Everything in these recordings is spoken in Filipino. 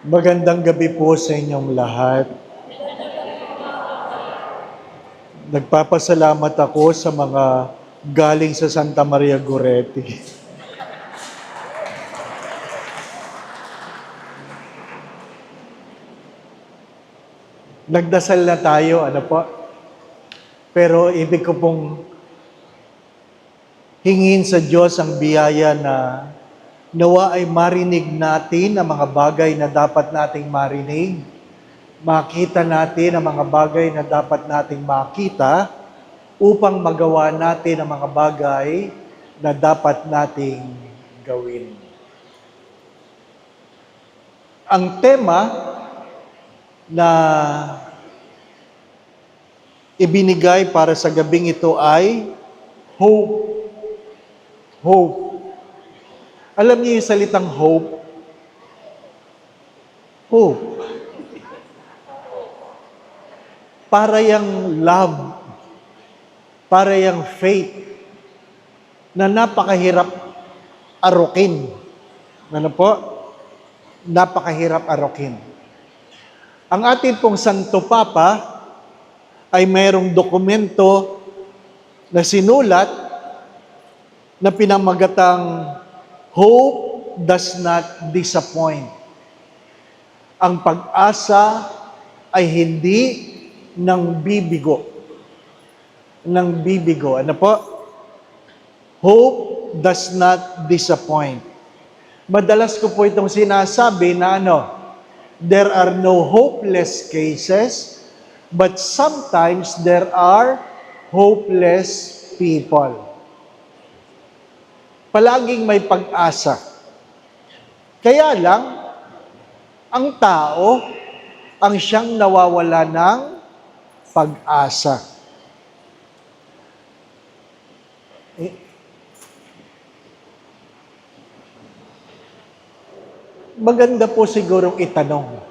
Magandang gabi po sa inyong lahat. Nagpapasalamat ako sa mga galing sa Santa Maria Goretti. Nagdasal na tayo, ano po? Pero ibig ko pong hingin sa Diyos ang biyaya na nawa ay marinig natin ang mga bagay na dapat nating marinig. Makita natin ang mga bagay na dapat nating makita upang magawa natin ang mga bagay na dapat nating gawin. Ang tema na ibinigay para sa gabing ito ay hope. Hope. Alam niyo yung salitang hope? Hope. Para yung love, para yung faith, na napakahirap arukin. Ano po? Napakahirap arukin. Ang ating pong Santo Papa ay mayroong dokumento na sinulat na pinamagatang Hope does not disappoint. Ang pag-asa ay hindi nang bibigo. Nang bibigo. Ano po? Hope does not disappoint. Madalas ko po itong sinasabi na there are no hopeless cases, but sometimes there are hopeless people. Palaging may pag-asa. Kaya lang, ang tao, ang siyang nawawala ng pag-asa. Maganda po sigurong itanong.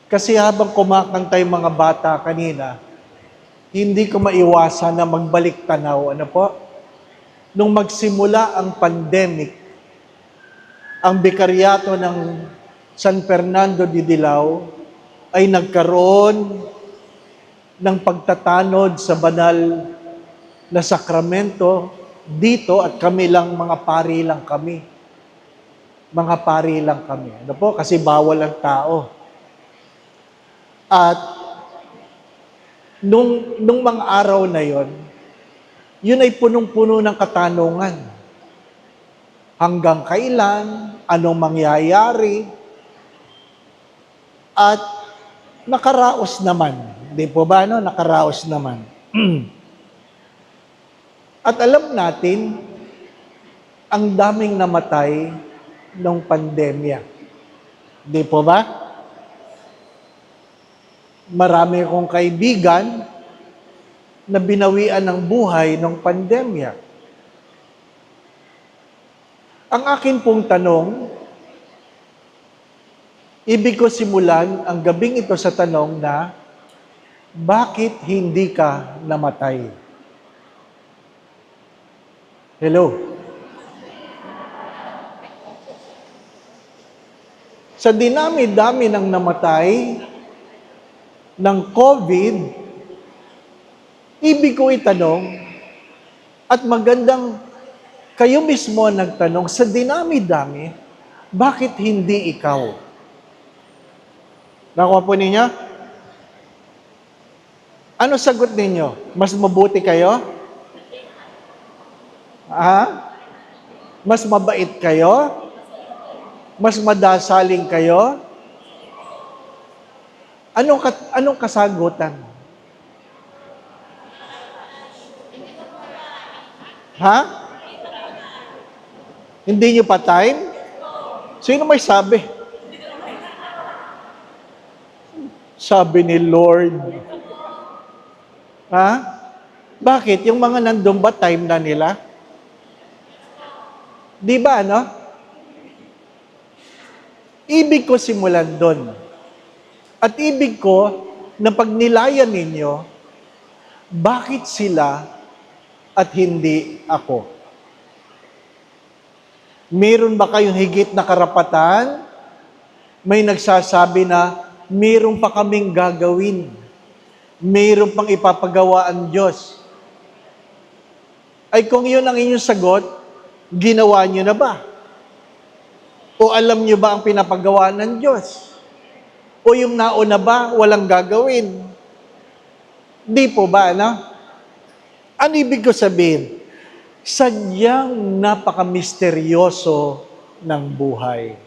Kasi habang kumakanta yung mga bata kanina, hindi ko maiwasan na magbalik tanaw. Ano po? Nung magsimula ang pandemic, ang bikaryato ng San Fernando de Dilao ay nagkaroon ng pagtatanod sa banal na sakramento dito at kami lang, mga pari lang kami. Mga pari lang kami. Ano po? Kasi bawal ang tao. At nung mga araw na yon, yun ay punong-puno ng katanungan. Hanggang kailan? Anong mangyayari? At nakaraos naman. Di po ba, Nakaraos naman. At alam natin, ang daming namatay nung pandemya. Di po ba? Marami akong kaibigan na binawian ng buhay ng pandemya. Ang akin pong tanong, ibig ko simulan ang gabing ito sa tanong na, bakit hindi ka namatay? Hello? Sa dinami-dami ng namatay ng COVID, ibig ko itanong, at magandang kayo mismo nagtanong, sa dinami-dami, bakit hindi ikaw? Nakuha po ninyo? Ano sagot ninyo? Mas mabuti kayo? Mas mabait kayo? Mas madasaling kayo? Anong kasagutan? Hindi nyo pa time? Sino may sabi? Sabi ni Lord. Bakit? Yung mga nandun ba time na nila? Di ba, Ibig ko simulan doon. At ibig ko na pag nilayan ninyo, bakit sila at hindi ako? Meron ba kayong higit na karapatan May nagsasabi na mayroon pa kaming gagawin. Mayroon pang ipapagawa ang Diyos. Ay kung yun ang inyong sagot, ginawa niyo na ba? O alam niyo ba ang pinapagawa ng Diyos? O yung nauna ba, walang gagawin? Di po ba, ano? Ano ibig ko sabihin? Sadyang napaka-misteryoso ng buhay.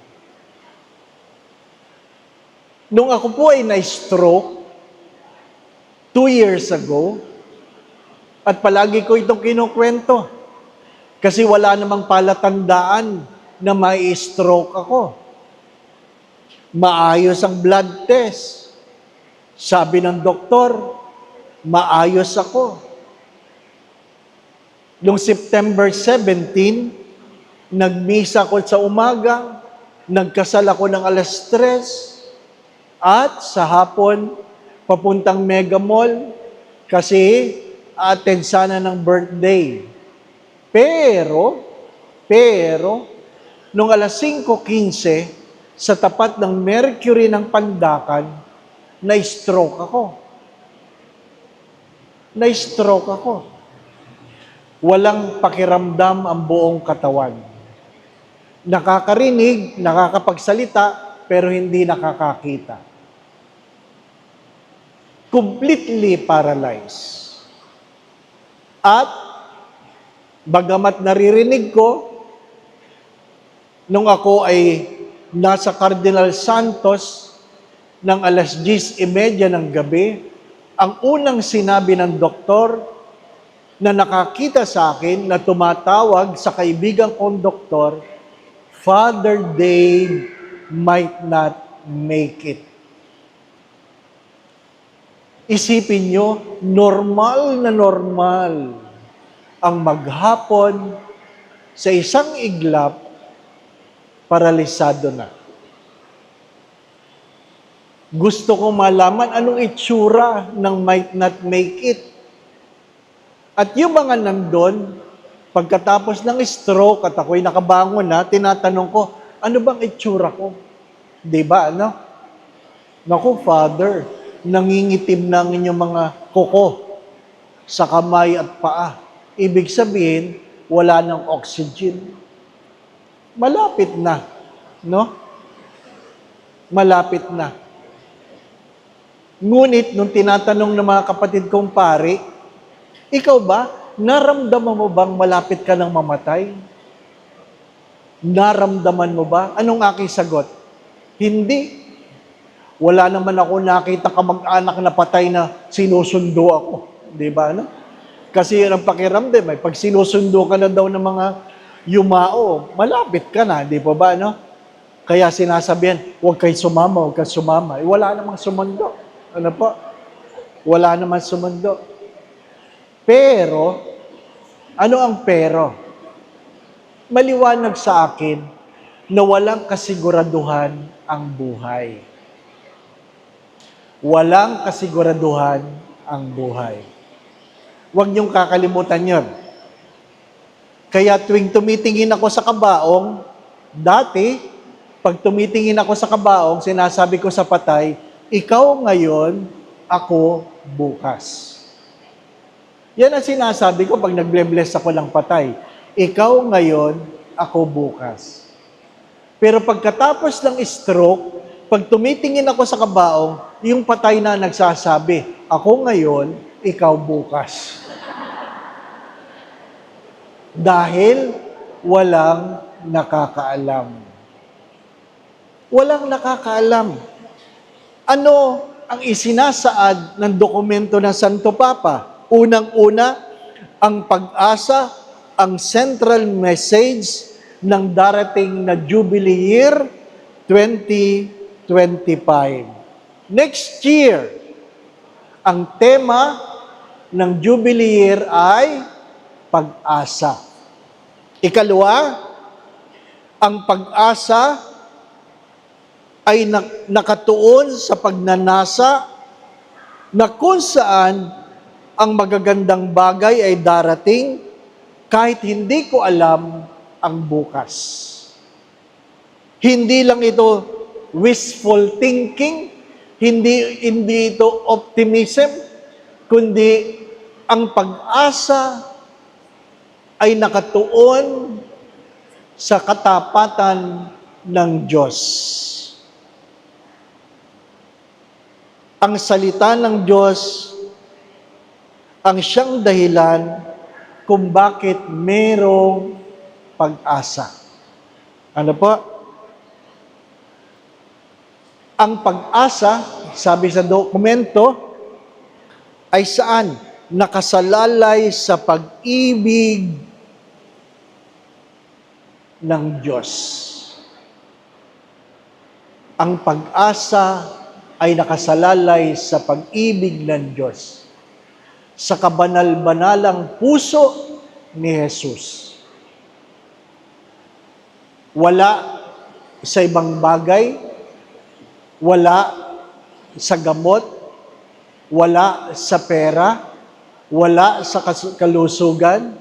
Nung ako po ay na-stroke 2 years ago, at palagi ko itong kinukwento, kasi wala namang palatandaan na may stroke ako. Maayos ang blood test. Sabi ng doktor, maayos ako. Noong September 17, nagmisa ko sa umaga, nagkasal ako ng 3:00, at sa hapon, papuntang Mega Mall, kasi attend sana ng birthday. Pero, nung 5:15, sa tapat ng Mercury ng Pandakan, na-stroke ako. Na-stroke ako. Walang pakiramdam ang buong katawan. Nakakarinig, nakakapagsalita, pero hindi nakakakita. Completely paralyzed. At, bagamat naririnig ko, nung ako ay nasa Cardinal Santos ng 10:30 ng gabi, ang unang sinabi ng doktor na nakakita sa akin na tumatawag sa kaibigan kong doktor, Father Dave might not make it. Isipin nyo, normal na normal ang maghapon sa isang iglap, paralisado na. Gusto ko malaman anong itsura ng might not make it. At yung mga nandun, pagkatapos ng stroke at ako'y nakabangon na, tinatanong ko, ano bang itsura ko? Diba, ano? Naku, Father, nangingitim na ang inyong mga kuko sa kamay at paa. Ibig sabihin, wala ng oxygen. Malapit na, no? Malapit na. Ngunit, nung tinatanong ng mga kapatid kong pari, ikaw ba, naramdaman mo bang malapit ka ng mamatay? Naramdaman mo ba? Anong aking sagot? Hindi. Wala naman ako nakita kamag-anak na patay na sinusundo ako. Di ba, no? Kasi yun ang pakiramdam. Pag sinusundo ka na daw ng mga yumao, malapit ka na, di pa ba, no? Kaya sinasabihan, huwag kayo sumama, huwag kayo sumama. Wala namang sumundo. Ano po? Wala namang sumundo. Pero, ano ang pero? Maliwanag sa akin na walang kasiguraduhan ang buhay. Walang kasiguraduhan ang buhay. Huwag niyong kakalimutan yun. Kaya tuwing tumitingin ako sa kabaong, dati, pag tumitingin ako sa kabaong, sinasabi ko sa patay, ikaw ngayon, ako bukas. Yan ang sinasabi ko pag nagble-bless ako ng patay. Ikaw ngayon, ako bukas. Pero pagkatapos ng stroke, pag tumitingin ako sa kabaong, yung patay na nagsasabi, ako ngayon, ikaw bukas. Dahil walang nakakaalam. Walang nakakaalam. Ano ang isinasaad ng dokumento ng Santo Papa? Unang-una, ang pag-asa, ang central message ng darating na Jubilee Year 2025. Next year, ang tema ng Jubilee Year ay pag-asa. Ikalawa, ang pag-asa ay nakatuon sa pagnanasa na kung saan ang magagandang bagay ay darating kahit hindi ko alam ang bukas. Hindi lang ito wishful thinking, hindi ito optimism, kundi ang pag-asa ay nakatuon sa katapatan ng Diyos. Ang salita ng Diyos ang siyang dahilan kung bakit merong pag-asa. Ano po? Ang pag-asa, sabi sa dokumento, ay saan? Nakasalalay sa pag-ibig ng Diyos. Ang pag-asa ay nakasalalay sa pag-ibig ng Diyos. Sa kabanal-banalang puso ni Jesus. Wala sa ibang bagay, wala sa gamot, wala sa pera, wala sa kalusugan,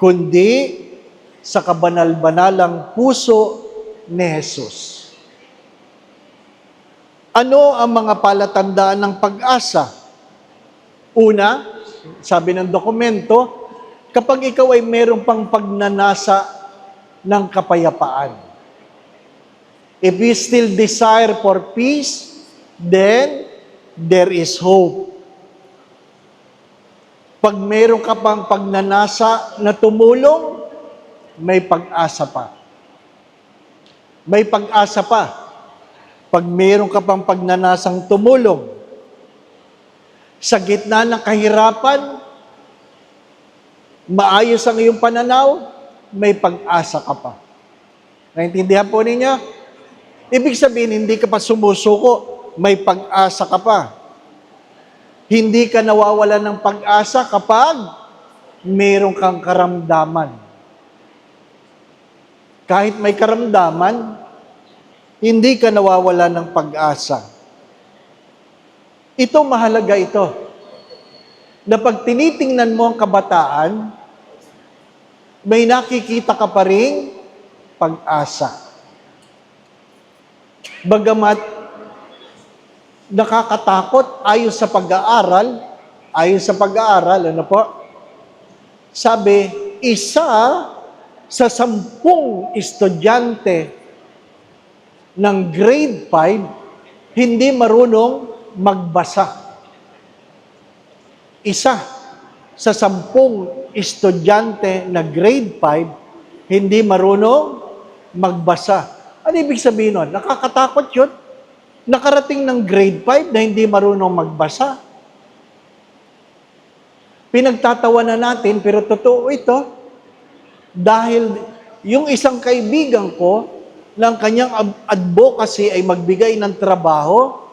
kundi sa kabanal-banalang puso ni Jesus. Ano ang mga palatandaan ng pag-asa? Una, sabi ng dokumento, kapag ikaw ay mayroong pang pagnanasa ng kapayapaan. If you still desire for peace, then there is hope. Pag mayroon ka pang pagnanasa na tumulong, may pag-asa pa. May pag-asa pa. Pag mayroon ka pang pagnanasang tumulong, sa gitna ng kahirapan, maayos ang iyong pananaw, may pag-asa ka pa. Naintindihan po ninyo? Ibig sabihin, hindi ka pa sumusuko, may pag-asa ka pa. Hindi ka nawawala ng pag-asa kapag mayroon kang karamdaman. Kahit may karamdaman, hindi ka nawawala ng pag-asa. Ito, mahalaga ito. Na pag tinitingnan mo ang kabataan, may nakikita ka pa rin pag-asa. Bagamat nakakatakot ayon sa pag-aaral, ano po? Sabi, isa sa 10 estudyante ng grade 5 hindi marunong magbasa. Isa sa 10 estudyante na grade 5 hindi marunong magbasa. Ano ibig sabihin nun? Nakakatakot yun. Nakarating ng grade 5 na hindi marunong magbasa. Pinagtatawanan natin, pero totoo ito. Dahil yung isang kaibigan ko, ng kanyang advocacy ay magbigay ng trabaho,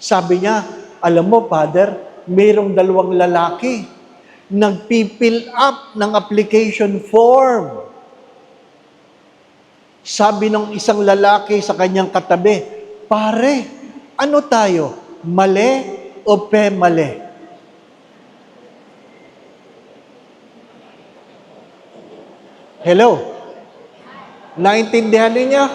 sabi niya, alam mo, Father, mayroong 2 lalaki nagpipill up ng application form. Sabi ng isang lalaki sa kanyang katabi, pare, ano tayo? Mali o pemali? Hello? Naintindihan niyo?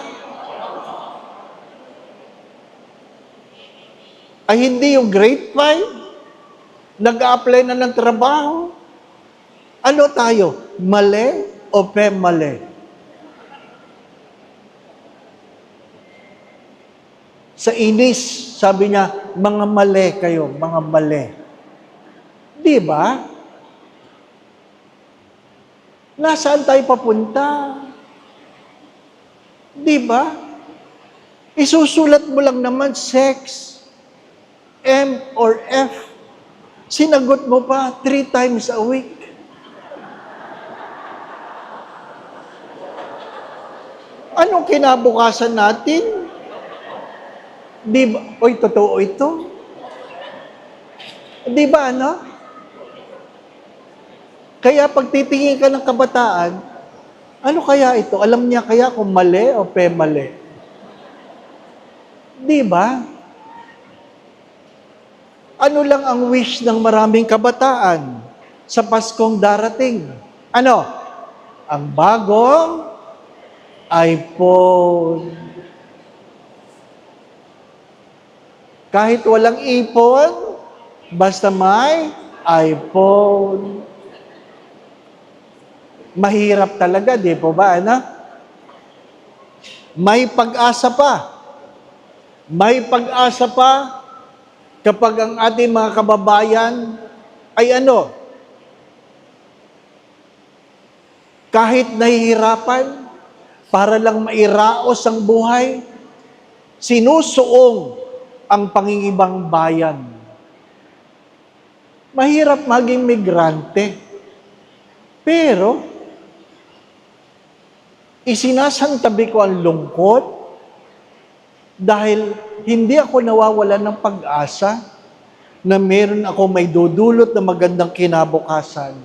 Ay hindi yung grade 5, nag-a-apply na ng trabaho. Ano tayo? Mali o pemali? Sa inis, sabi niya, mga mali kayo, mga mali. Di ba? Nasaan tayo papunta? Di ba? Isusulat mo lang naman sex, M or F. Sinagot mo pa 3 times a week. Anong kinabukasan natin? Di ba? Oy, totoo ito. Di ba, ano? Kaya pag titingin ka ng kabataan, ano kaya ito? Alam niya kaya kung mali o pemali? Di ba? Ano lang ang wish ng maraming kabataan sa Paskong darating? Ano? Ang bagong iPhone. Kahit walang ipon, basta may iPhone. Mahirap talaga, di po ba, ano? May pag-asa pa. May pag-asa pa kapag ang ating mga kababayan ay ano, kahit nahihirapan, para lang mairaos ang buhay, sinusuong ang pangingibang bayan. Mahirap maging migrante, pero isinasantabi ko ang lungkot dahil hindi ako nawawalan ng pag-asa na meron ako may dudulot na magandang kinabukasan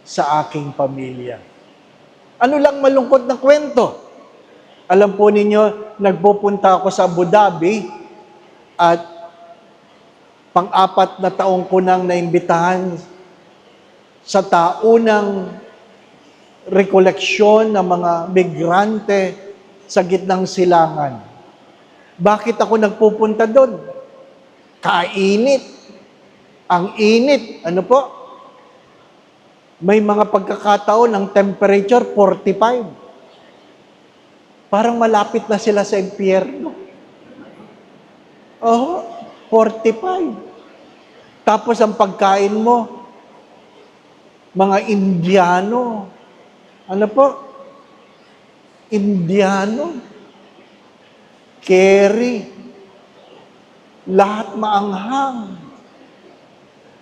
sa aking pamilya. Ano lang malungkot na kwento? Alam po ninyo, nagpupunta ako sa Abu Dhabi at pang-apat na taong ko nang naimbitahan sa taunang rekoleksyon ng mga migrante sa gitnang silangan. Bakit ako nagpupunta doon? Kainit. Ang init. Ano po? May mga pagkakataon ng temperature 45. Parang malapit na sila sa impyerno. Oh, 45. Tapos ang pagkain mo, mga Indiano. Ano po? Indiano. Curry. Lahat maanghang.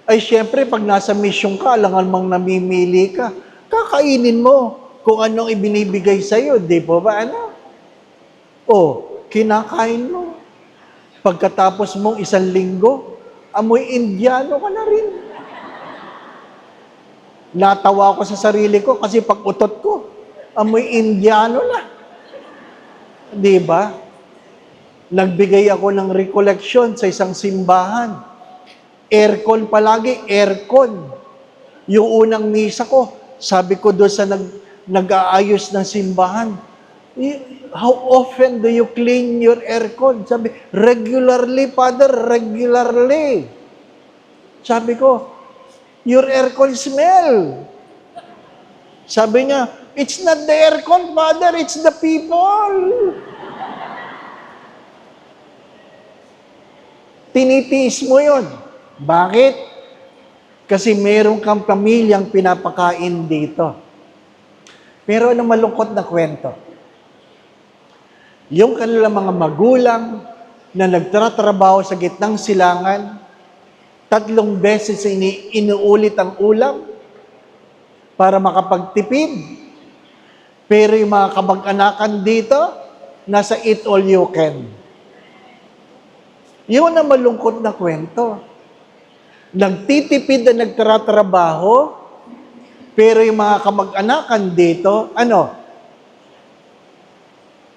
Ay syempre, pag nasa mission ka, alangan mang namimili ka, kakainin mo kung anong ibinibigay sa'yo. Di po ba, ano? O, kinakain mo. Pagkatapos mong 1 linggo, amoy Indiano ka na rin. Natawa ko sa sarili ko kasi pag utot ko, amoy Indiano na. Di ba? Nagbigay ako ng recollection sa isang simbahan. Aircon palagi, aircon. Yung unang misa ko, sabi ko doon sa nag-aayos ng simbahan, how often do you clean your aircon? Sabi, regularly, Father, regularly. Sabi ko, your aircon smell. Sabi niya, it's not the aircon, Father, it's the people. Tinitiis mo yun. Bakit? Kasi meron kang pamilyang pinapakain dito. Pero anong malungkot na kwento? Yung kanilang mga magulang na nagtatrabaho sa gitnang silangan, 3 beses inuulit ang ulam para makapagtipid. Pero yung mga kamag-anakan dito, nasa eat all you can. Yun ang malungkot na kwento. Nagtitipid na nagtatrabaho, pero yung mga kamag-anakan dito, ano?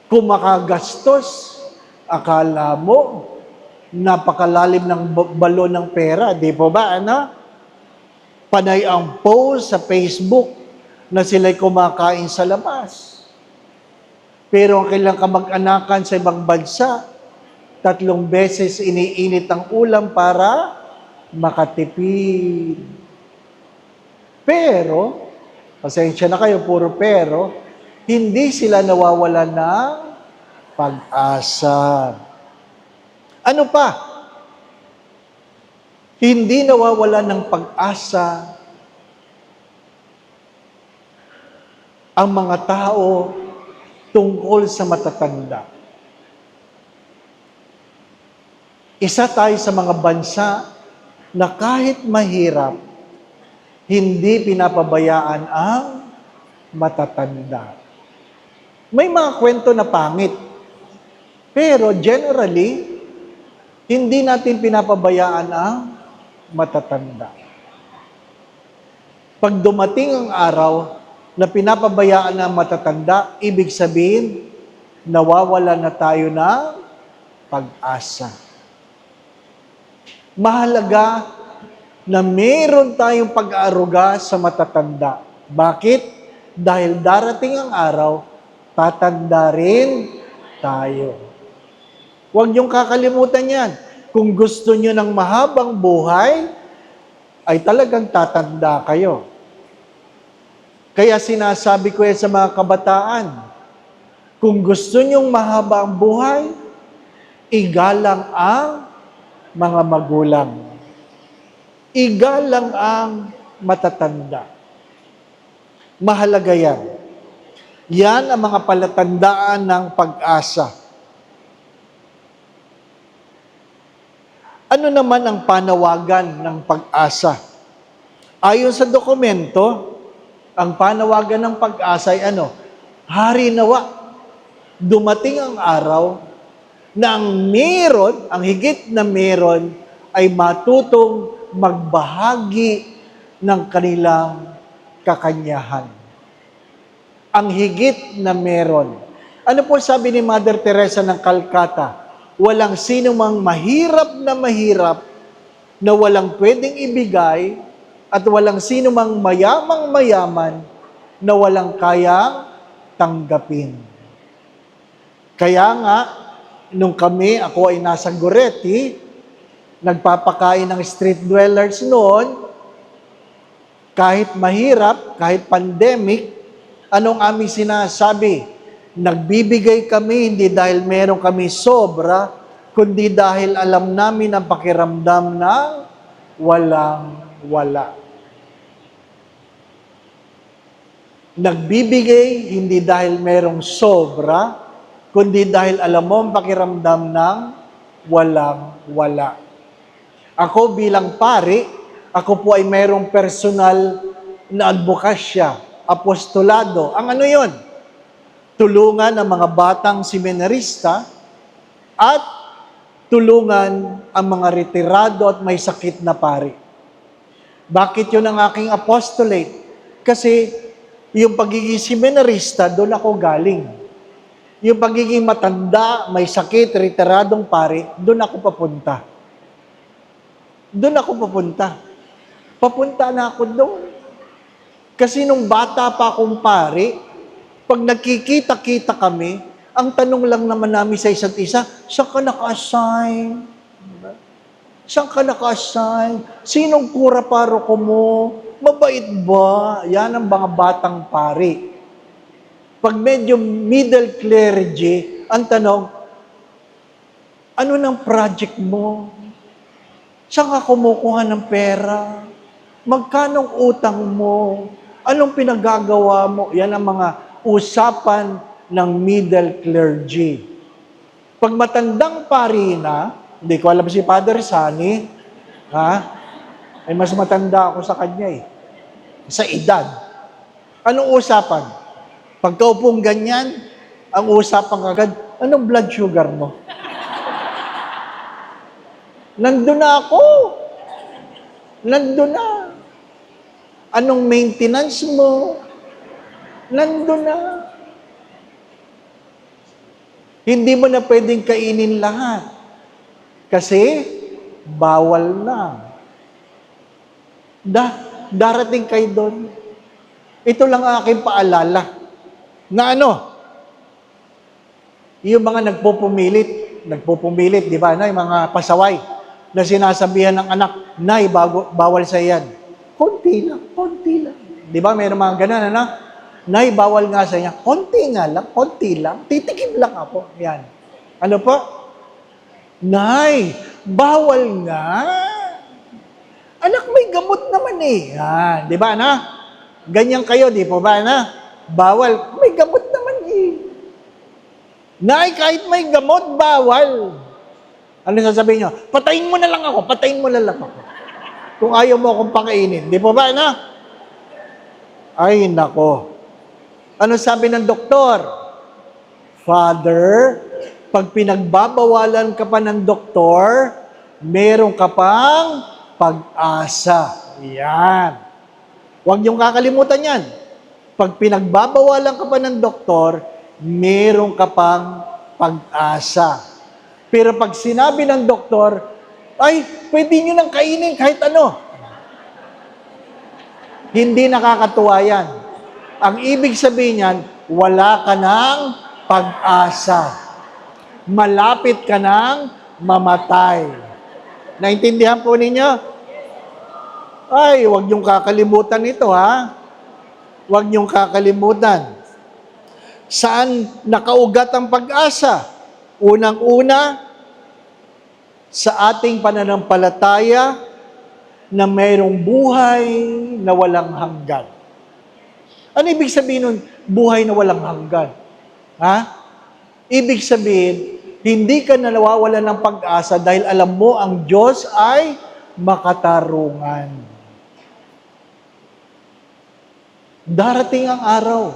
Kumakagastos. Akala mo, napakalalim ng balon ng pera. Di po ba, ano? Panay ang post sa Facebook na sila'y kumakain sa labas. Pero ang kailang kamag-anakan sa ibang bansa, 3 beses iniinit ang ulam para makatipid. Pero, pasensya na kayo, puro pero, hindi sila nawawalan ng pag-asa. Ano pa? Hindi nawawalan ng pag-asa ang mga tao tungkol sa matatanda. Isa tayo sa mga bansa na kahit mahirap, hindi pinapabayaan ang matatanda. May mga kwento na pangit, pero generally, hindi natin pinapabayaan ang matatanda. Pag dumating ang araw na pinapabayaan ang matatanda, ibig sabihin, nawawala na tayo ng pag-asa. Mahalaga na meron tayong pag-aaruga sa matatanda. Bakit? Dahil darating ang araw, tatanda rin tayo. Huwag niyong kakalimutan yan. Kung gusto nyo ng mahabang buhay, ay talagang tatanda kayo. Kaya sinasabi ko yan sa mga kabataan, kung gusto nyong mahaba ang buhay, igalang ang mga magulang. Igalang ang matatanda. Mahalaga yan. Yan ang mga palatandaan ng pag-asa. Ano naman ang panawagan ng pag-asa? Ayon sa dokumento, ang panawagan ng pag-asa ay ano? Hari nawa, dumating ang araw na ang meron, ang higit na meron, ay matutong magbahagi ng kanilang kakanyahan. Ang higit na meron. Ano po sabi ni Mother Teresa ng Calcutta? Walang sino mang mahirap na walang pwedeng ibigay at walang sino mang mayamang mayaman na walang kayang tanggapin. Kaya nga, nung ako ay nasa Goretti, nagpapakain ng street dwellers noon, kahit mahirap, kahit pandemic, anong aming sinasabi? Nagbibigay kami hindi dahil meron kami sobra, kundi dahil alam namin ang pakiramdam ng walang-wala. Nagbibigay hindi dahil merong sobra, kundi dahil alam mo ang pakiramdam ng walang-wala. Ako bilang pari, ako po ay mayroong personal na advokasya, apostolado. Ang ano yon? Tulungan ang mga batang seminarista at tulungan ang mga retirado at may sakit na pari. Bakit yun ang aking apostolate? Kasi yung pagiging seminarista, doon ako galing. Yung pagiging matanda, may sakit, retiradong pari, doon ako papunta. Doon ako papunta. Papunta na ako doon. Kasi nung bata pa akong pari, pag nagkikita-kita kami, ang tanong lang naman namin sa isa't isa, saan ka naka-assign? Saan ka naka-assign? Sinong kura paroko mo? Mabait ba? Yan ang mga batang pari. Pag medyo middle clergy, ang tanong, ano ng project mo? Saan ka kumukuha ng pera? Magkanong utang mo? Anong pinagagawa mo? Yan ang mga usapan ng middle clergy. Pag matandang pari na, hindi ko alam si Father Sunny, ay mas matanda ako sa kanya sa edad. Anong usapan? Pagkaupong ganyan, ang usapan agad, anong blood sugar mo? Nandun na ako. Nandun na. Anong maintenance mo? Nandun na. Hindi mo na pwedeng kainin lahat. Kasi, bawal na. Darating kayo doon. Ito lang ang aking paalala. Na ano? Yung mga nagpupumilit, di ba? Na, yung mga pasaway na sinasabihan ng anak, Nay, bawal sa yan. Konti lang. Di ba? Mayroong mga ganun, ano? Nay, bawal nga sa inyo. Konti lang. Titikim lang ako. Yan. Ano po? Nay, bawal nga. Anak, may gamot naman Yan. Di ba, na? Ganyan kayo, di po ba, na? Bawal. May gamot naman Nay, kahit may gamot, bawal. Ano sasabihin nyo? Patayin mo na lang ako. Kung ayaw mo akong pakainin. Di po ba, na? Ay, nako. Ano sabi ng doktor? Father, pag pinagbabawalan ka pa ng doktor, meron ka pang pag-asa. Yan. Huwag niyong kakalimutan yan. Pag pinagbabawalan ka pa ng doktor, meron ka pang pag-asa. Pero pag sinabi ng doktor, ay, pwede nyo nang kainin kahit ano. Hindi nakakatuwa yan. Ang ibig sabihin yan, wala ka ng pag-asa. Malapit ka ng mamatay. Naintindihan po ninyo? Ay, huwag niyong kakalimutan ito, ha? Huwag niyong kakalimutan. Saan nakaugat ang pag-asa? Unang-una, sa ating pananampalataya na mayroong buhay na walang hanggan. Ano ibig sabihin nun, buhay na walang hanggan? Ha? Ibig sabihin, hindi ka na nawawalan ng pag-asa dahil alam mo ang Diyos ay makatarungan. Darating ang araw,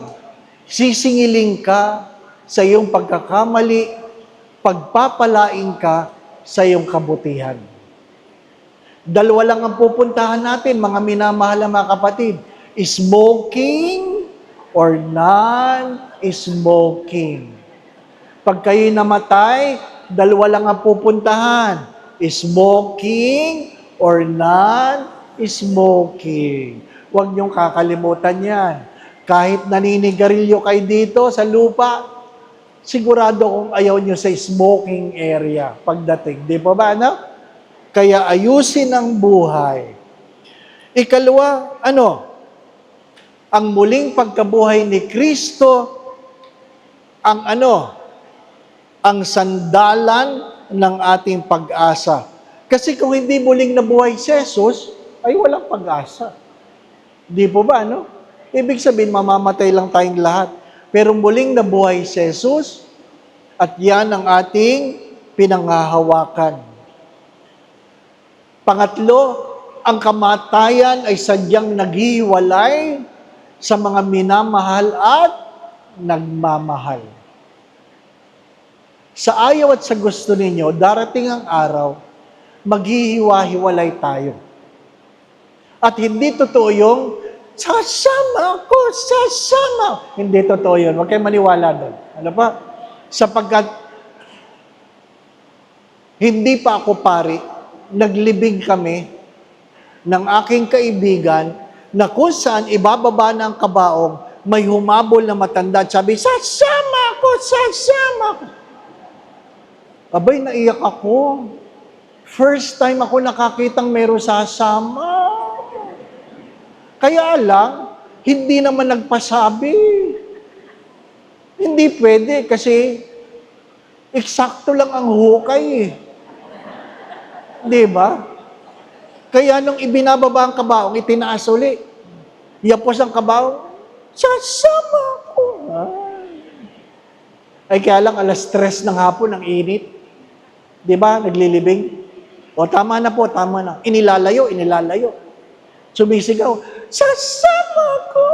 sisingiling ka sa iyong pagkakamali, pagpapalain ka sa iyong kabutihan. Dalawa lang ang pupuntahan natin, mga minamahal na mga kapatid, smoking or non-smoking. Pag kayo'y namatay, dalawa lang ang pupuntahan, smoking or non-smoking. Huwag niyong kakalimutan yan. Kahit naninigarilyo kayo dito sa lupa, sigurado kung ayaw niyo sa smoking area pagdating. Di ba ba, no? Kaya ayusin ang buhay. Ikalawa, ang muling pagkabuhay ni Kristo, ang sandalan ng ating pag-asa. Kasi kung hindi muling nabuhay si Jesus, ay walang pag-asa. Di po ba, no? Ibig sabihin, mamamatay lang tayong lahat. Pero muling nabuhay si Jesus, at yan ang ating pinanghahawakan. Pangatlo, ang kamatayan ay sadyang naghiwalay sa mga minamahal at nagmamahal. Sa ayaw at sa gusto ninyo, darating ang araw, maghihiwa-hiwalay tayo. At hindi totoo yung, sasama ako, sasama. Hindi totoo yun. Huwag kayong maniwala doon. Ano pa? Sapagkat, hindi pa ako pari, naglibing kami ng aking kaibigan na kung saan ibababa ng kabaong, may humabol na matanda at sabi, sasama ako, sasama ako. Abay, naiyak ako. First time ako nakakitang meron sasama. Kaya lang, hindi naman nagpasabi. Hindi pwede kasi eksakto lang ang hukay eh. Di ba? Kaya nung ibinababa ang kabaong, itinaas uli. Yapos ang kabaong, sasama ko. Ay kaya lang, 3:00 ng hapon, ang init. Di ba? Naglilibing. O tama na po, tama na. Inilalayo. Sumisigaw, sasama ko.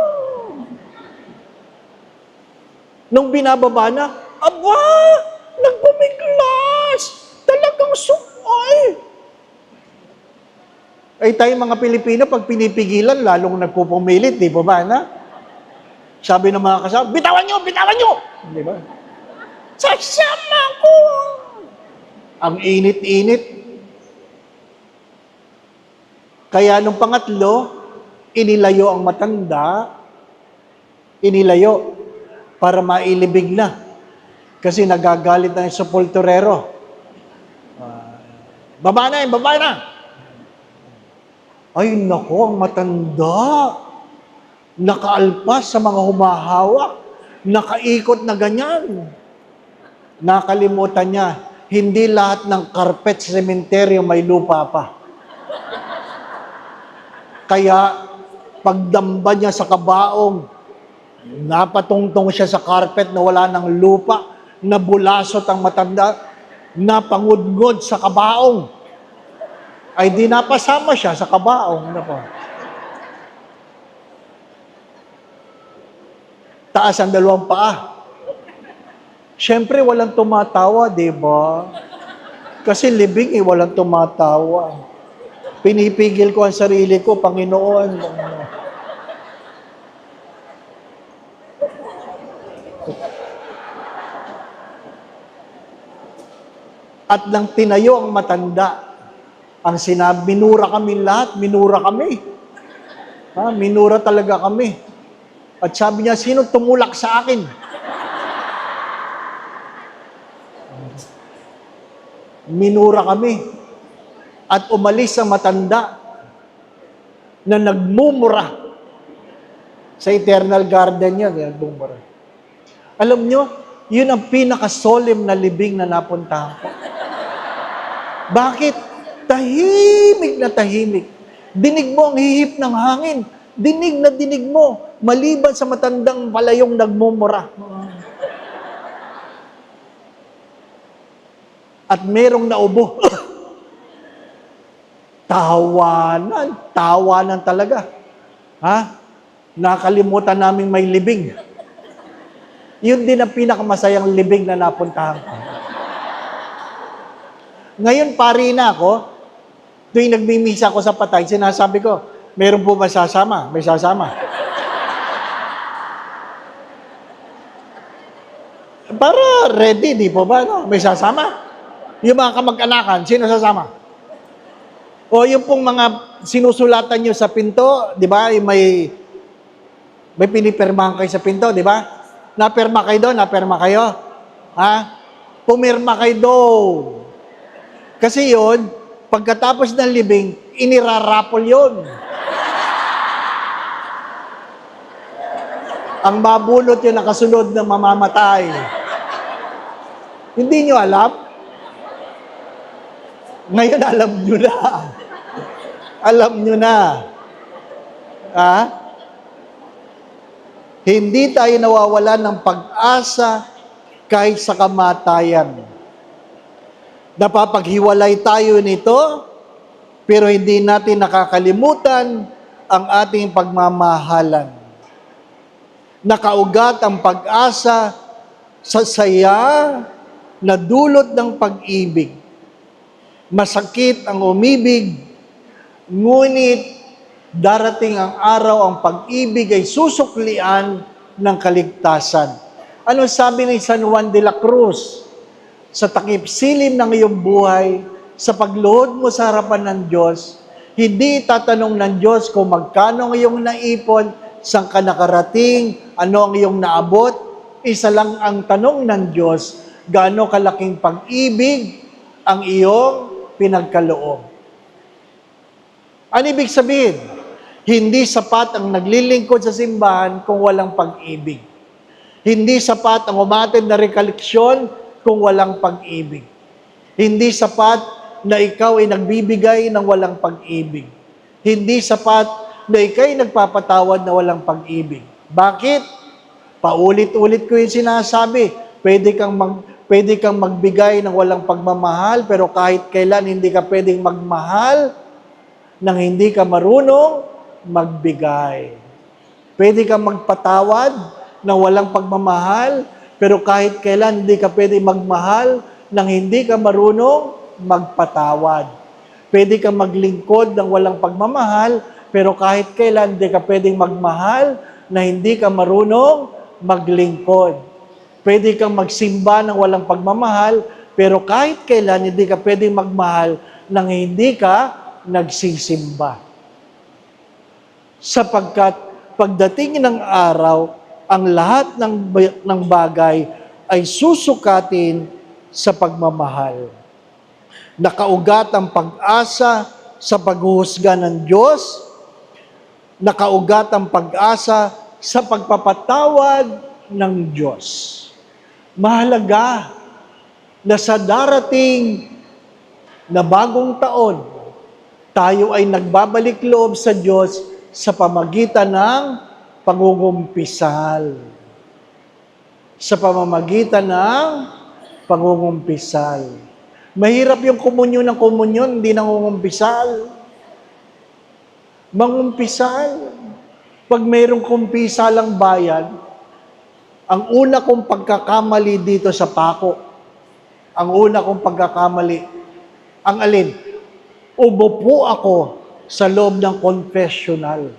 Nung binababa na, aba, nagbumiglas. Talagang sukoy. Ay tayo mga Pilipino, pag pinipigilan, lalong nagpupumilit, di ba ba na? Sabi ng mga kasama, bitawan nyo! Di ba? Sasama ko! Ang init-init. Kaya nung pangatlo, inilayo ang matanda, para mailibig na. Kasi nagagalit na yung sepulturero. Baba na! Ay, nako, ang matanda. Nakaalpas sa mga humahawak. Nakaikot na ganyan. Nakalimutan niya, hindi lahat ng carpet sa sementeryo may lupa pa. Kaya, pagdamba niya sa kabaong, napatungtong siya sa carpet na wala ng lupa, nabulasot ang matanda, napangudngod sa kabaong. Ay di napasama siya sa kabaong. Ano po? Taas ang 2 paa. Siyempre, walang tumatawa, di ba? Kasi libing walang tumatawa. Pinipigil ko ang sarili ko, Panginoon. At nang tinayo ang matanda, ang sinabi, minura kami lahat, minura kami. Minura talaga kami. At sabi niya, sino tumulak sa akin? Minura kami. at umalis ang matanda na nagmumura. Sa eternal garden yun, nagmumura. Alam nyo, yun ang pinaka-solemn na libing na napuntahan ko. Bakit? Tahimik na tahimik. Dinig mo ang hihip ng hangin. Dinig na dinig mo. Maliban sa matandang palayong nagmumura. At merong naubo. Tawanan talaga. Ha? Nakalimutan naming may libing. Yun din ang pinakamasayang libing na napuntahan ko. Ngayon, pari na ako, tuwing nagmimisa ako sa patay, sinasabi ko, meron po ba sasama? May sasama. Para ready, di po ba? No? May sasama. Yung mga kamag-anakan, sino sasama? O yung pong mga sinusulatan nyo sa pinto, di ba? May pinipirmahan kayo sa pinto, di ba? Napirma kayo doon, napirma kayo. Ha? Pumirma kayo doon. Kasi yun, pagkatapos ng libing, inirarapol yun. Ang mabulot yun, nakasunod na mamamatay. Hindi nyo alam? Ngayon, alam nyo na. Alam nyo na. Ha? Hindi tayo nawawalan ng pag-asa kahit sa kamatayan. Napapaghiwalay tayo nito, pero hindi natin nakakalimutan ang ating pagmamahalan. Nakaugat ang pag-asa sa saya na dulot ng pag-ibig. Masakit ang umibig, ngunit darating ang araw ang pag-ibig ay susuklian ng kaligtasan. Ano sabi ni San Juan de la Cruz? Sa takip silim ng iyong buhay, sa pagluhod mo sa harapan ng Diyos, hindi tatanong ng Diyos kung magkano ang iyong naipon, saan ka nakarating, ano ang iyong naabot. Isa lang ang tanong ng Diyos, gaano kalaking pag-ibig ang iyong pinagkaloob. Ano ibig sabihin? Hindi sapat ang naglilingkod sa simbahan kung walang pag-ibig. Hindi sapat ang umatid na rekoleksyon kung walang pag-ibig. Hindi sapat na ikaw ay nagbibigay ng walang pag-ibig. Hindi sapat na ikaw ay nagpapatawad na walang pag-ibig. Bakit? Paulit-ulit ko yung sinasabi. Pwede kang magbigay ng walang pagmamahal, pero kahit kailan hindi ka pwedeng magmahal nang hindi ka marunong magbigay. Pwede kang magpatawad ng walang pagmamahal, pero kahit kailan hindi ka pwede magmahal nang hindi ka marunong magpatawad. Pwede kang maglingkod ng walang pagmamahal, pero kahit kailan hindi ka pwedeng magmahal na hindi ka marunong maglingkod. Pwede kang magsimba ng walang pagmamahal, pero kahit kailan hindi ka pwedeng magmahal nang hindi ka nagsisimba. Sapagkat pagdating ng araw, ang lahat ng bagay ay susukatin sa pagmamahal. Nakaugat ang pag-asa sa paghuhusga ng Diyos, nakaugat ang pag-asa sa pagpapatawad ng Diyos. Mahalaga na sa darating na bagong taon, tayo ay nagbabalik loob sa Diyos sa pamagitan ng pangungumpisal. Sa pamamagitan ng pangungumpisal. Mahirap yung komunyon ng komunyon, hindi nangungumpisal. Mangumpisal. Pag mayroong kumpisalang bayan, ang una kong pagkakamali dito sa pako, ang una kong pagkakamali, ang alin? Umupo ako sa loob ng confessional.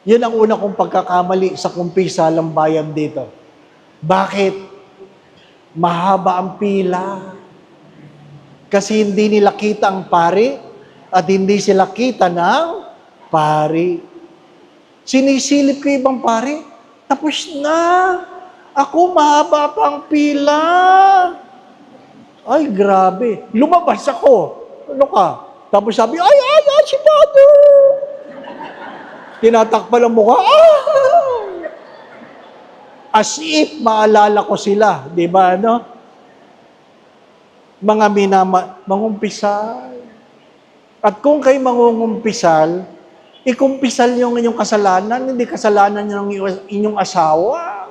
Yan ang una kong pagkakamali sa kumpisalang bayan dito. Bakit? Mahaba ang pila. Kasi hindi nila kita ang pari at hindi sila kita ng pari. Sinisilip ko ibang pari. Tapos na. Ako, mahaba pa ang pila. Ay, grabe. Lumabas ako. Ano ka? Tapos sabi, ay, si Father! Tinatakpan ang mukha, as if maalala ko sila, di ba, ano? Mga mangumpisal. At kung kayo mangungumpisal, ikumpisal yung inyong kasalanan, hindi kasalanan ng inyong asawa.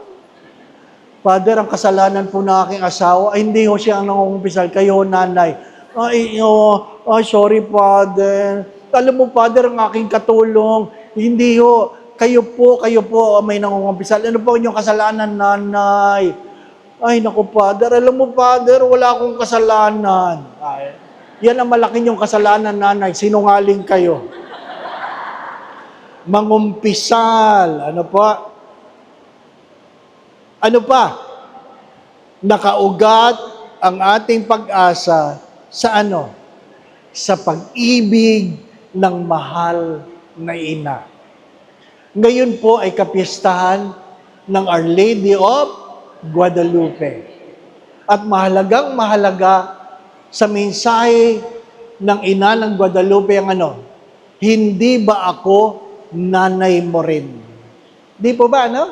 Father, ang kasalanan po ng aking asawa, ay hindi ho siya ang nangungumpisal, kayo, nanay. Ay, sorry, Father. Alam mo, Father, ang aking katulong, hindi ho, kayo po may nangungumpisal. Ano po inyong kasalanan, nanay? Ay, naku, Father, alam mo, Father, wala akong kasalanan. Ay, yan ang malaki niyong kasalanan, nanay. Sinungaling kayo. Mangumpisal. Ano pa? Ano pa? Nakaugat ang ating pag-asa sa ano? Sa pag-ibig ng mahal na ina. Ngayon po ay kapistahan ng Our Lady of Guadalupe. At mahalagang mahalaga sa mensahe ng ina ng Guadalupe ang ano? Hindi ba ako nanay mo rin? Di po ba, ano?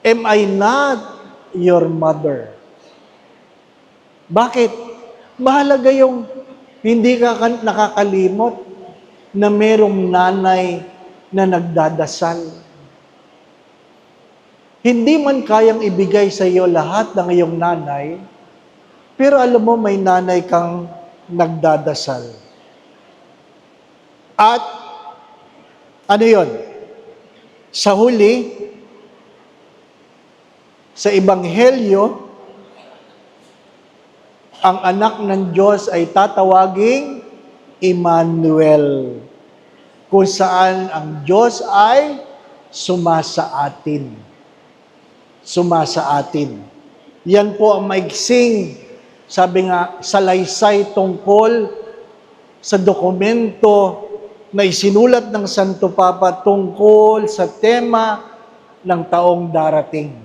Am I not your mother? Bakit? Mahalaga yung hindi ka nakakalimot na merong nanay na nagdadasal. Hindi man kayang ibigay sa iyo lahat ng iyong nanay, pero alam mo may nanay kang nagdadasal. At ano yon? Sa huli, sa Ebanghelyo, ang anak ng Diyos ay tatawaging Emmanuel, kung saan ang Diyos ay sumasa atin. Sumasa atin. Yan po ang maiksing, sabi nga, salaysay tungkol sa dokumento na isinulat ng Santo Papa tungkol sa tema ng taong darating.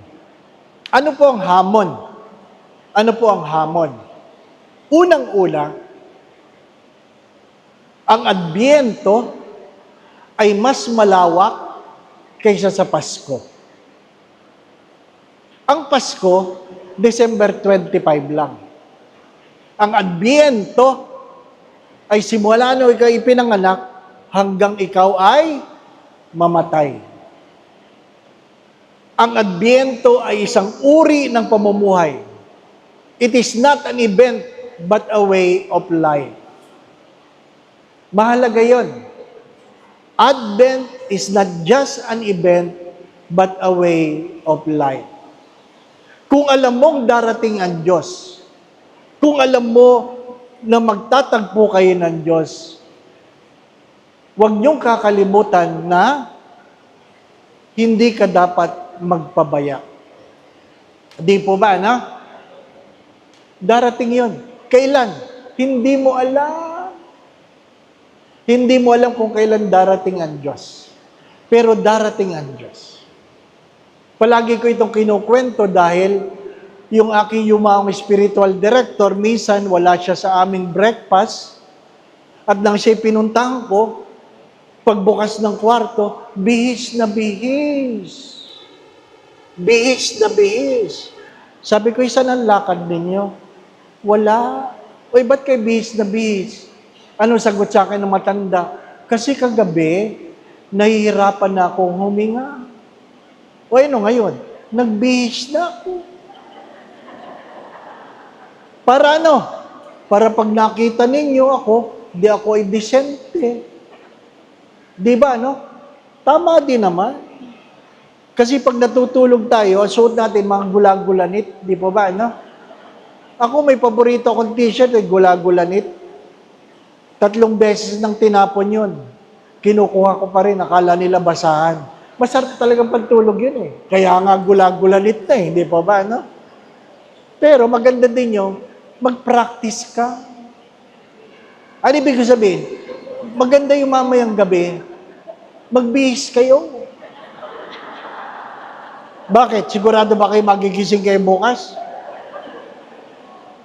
Ano po ang hamon? Ano po ang hamon? Unang-una, ang Adbyento ay mas malawak kaysa sa Pasko. Ang Pasko, December 25 lang. Ang Adbyento ay simula nung ikaw ipinanganak hanggang ikaw ay mamatay. Ang Adbyento ay isang uri ng pamumuhay. It is not an event, but a way of life. Mahalaga yon. Advent is not just an event, but a way of life. Kung alam mong darating ang Diyos, kung alam mo na magtatagpo kayo ng Diyos, huwag niyong kakalimutan na hindi ka dapat magpabaya. Di po ba, na? Darating yon. Kailan? Hindi mo alam. Hindi mo alam kung kailan darating ang Diyos. Pero darating ang Diyos. Palagi ko itong kinukwento dahil yung aking yumawang spiritual director, minsan wala siya sa aming breakfast at nang siya pinuntahan ko, pagbukas ng kwarto, bihis na bihis. Bihis na bihis. Sabi ko, isa ng lakad ninyo? Wala. Uy, ba't kayo bihis na bihis? Ano sagot sa akin ng matanda? Kasi kagabi, nahihirapan na akong huminga. O ano ngayon? Nagbihis na ako. Para ano? Para pag nakita ninyo ako, di ako ay disente. Di ba, no? Tama din naman. Kasi pag natutulog tayo, suot natin mga gula-gulanit. Di po ba, no? Ako may paborito akong t-shirt, gula-gulanit. 3 beses nang tinapon yun. Kinukuha ko pa rin, akala nila basahan. Masarap talagang pagtulog yun eh. Kaya nga gula-gulanit na eh, di po ba, no? Pero maganda din yung mag-practice ka. Ano ibig sabihin? Maganda yung mamayang gabi, magbihis kayo. Bakit? Sigurado ba kayo magigising kayo bukas?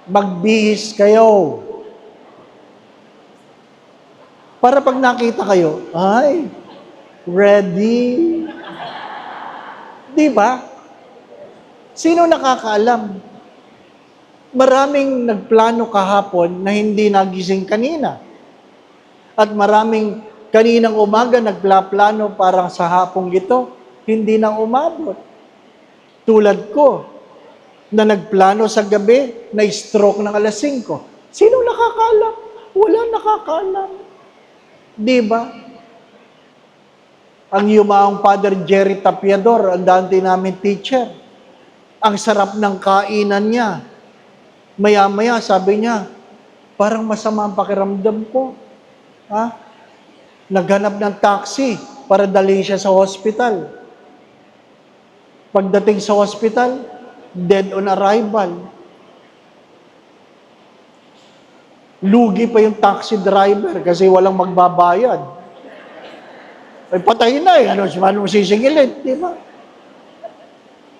Magbihis kayo. Para pag nakita kayo, ay, ready. Di ba? Sino nakakaalam? Maraming nagplano kahapon na hindi nagising kanina. At maraming kaninang umaga nagplaplano para sa hapong ito, hindi na umabot. Tulad ko, na nagplano sa gabi, na stroke ng alas 5. Sino nakakaalam? Wala nakakaalam. Di ba? Ang yumaong Father Jerry Tapiador, ang dati namin teacher, ang sarap ng kainan niya. Maya-maya, sabi niya, parang masama ang pakiramdam ko. Ha? Naghanap ng taxi para dalhin siya sa hospital. Pagdating sa hospital, dead on arrival. Lugi pa yung taxi driver kasi walang magbabayad. Ay patay na eh. Ano sisingilin? Di ba?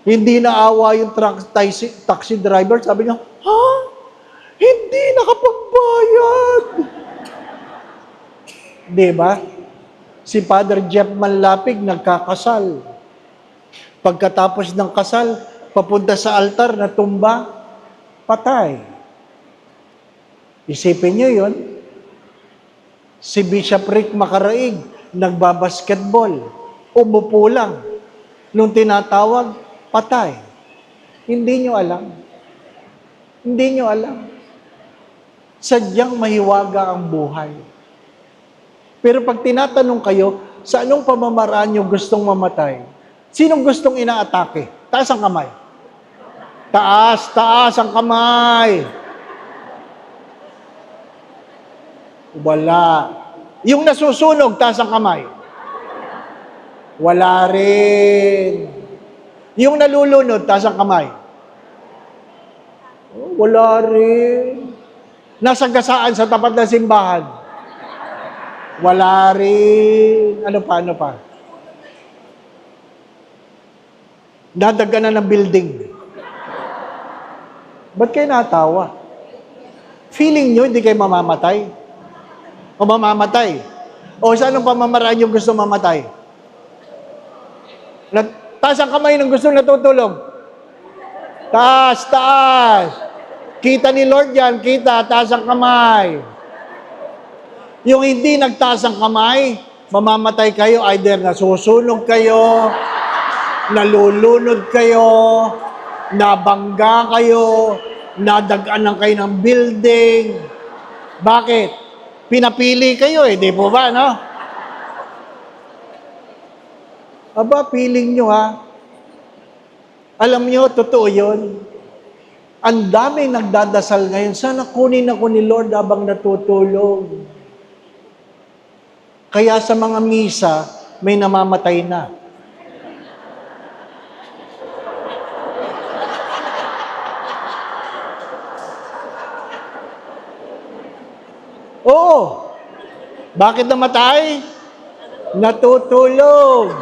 Hindi naawa yung taxi driver. Sabi niya, ha? Hindi nakapagbayad. Di ba? Si Father Jeff Manlapig nagkakasal. Pagkatapos ng kasal, papunta sa altar, natumba, patay. Isipin niyo yun. Si Bishop Rick Macaraig, nagbabasketball, umupo lang. Nung tinatawag, patay. Hindi niyo alam. Hindi niyo alam. Sadyang mahiwaga ang buhay. Pero pag tinatanong kayo, sa anong pamamaraan niyo gustong mamatay? Sinong gustong inaatake? Taas ang kamay. Taas ang kamay. Wala. Yung nasusunog, taas ang kamay. Wala rin. Yung nalulunod, taas ang kamay. Wala rin. Nasa gasaan sa tapat ng simbahan. Wala rin. Ano pa? Dadaganan ng building. Ba't kayo natawa? Feeling nyo, hindi kayo mamamatay? O mamamatay? O sa anong pamamaraan yung gusto mamatay? Taas ang kamay ng gusto natutulog. Taas. Kita ni Lord yan, kita, taas ang kamay. Yung hindi nagtaas ang kamay, mamamatay kayo, either nasusunog kayo, nalulunod kayo, nabangga kayo, nadagaanan kayo ng building. Bakit? Pinapili kayo di po ba, no? Aba, piling nyo ha. Alam nyo, totoo yun. Ang daming nagdadasal ngayon, sana kunin ako ni Lord habang natutulog. Kaya sa mga misa, may namamatay na. Oo. Bakit namatay? Natutulog.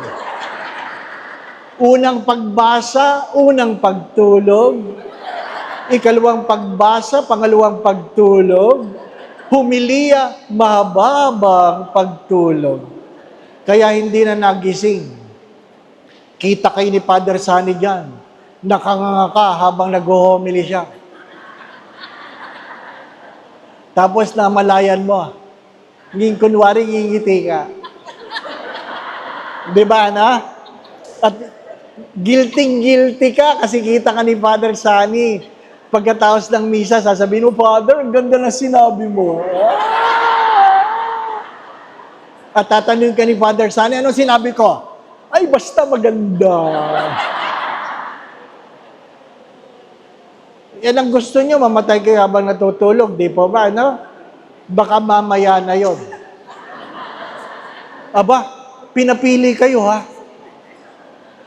Unang pagbasa, unang pagtulog. Ikalawang pagbasa, pangalawang pagtulog. Humiliya, mahababang pagtulog. Kaya hindi na nagising. Kita kayo ni Father Sunny dyan. Nakanganga habang nag-homily siya. Tapos namalayan mo. Kunwari, ngingiti ka. Diba na? At guilty ka kasi kita ka ni Father Sunny. Pagkatapos ng misa, sasabihin mo, Father, ang ganda na sinabi mo. At tatanungin ka ni Father Sunny, ano sinabi ko? Ay, basta maganda. Yan ang gusto nyo, mamatay kayo habang natutulog, di po ba, no? Baka mamaya na yon. Aba, pinapili kayo, ha?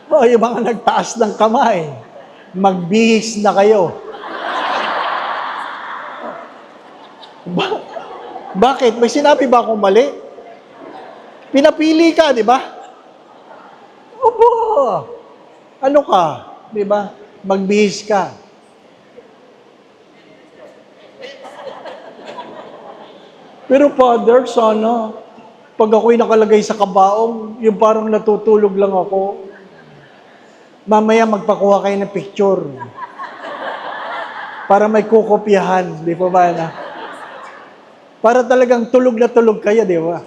O, yung mga nagtaas ng kamay, magbihis na kayo. Bakit? May sinabi ba akong mali? Pinapili ka, di ba? Opo. Ano ka? Di ba? Magbihis ka. Pero Father, sana, pag ako'y nakalagay sa kabaong, yung parang natutulog lang ako. Mamaya magpakuha kayo ng picture. Para may kukopyahan, di pa ba na? Para talagang tulog na tulog kayo, di ba?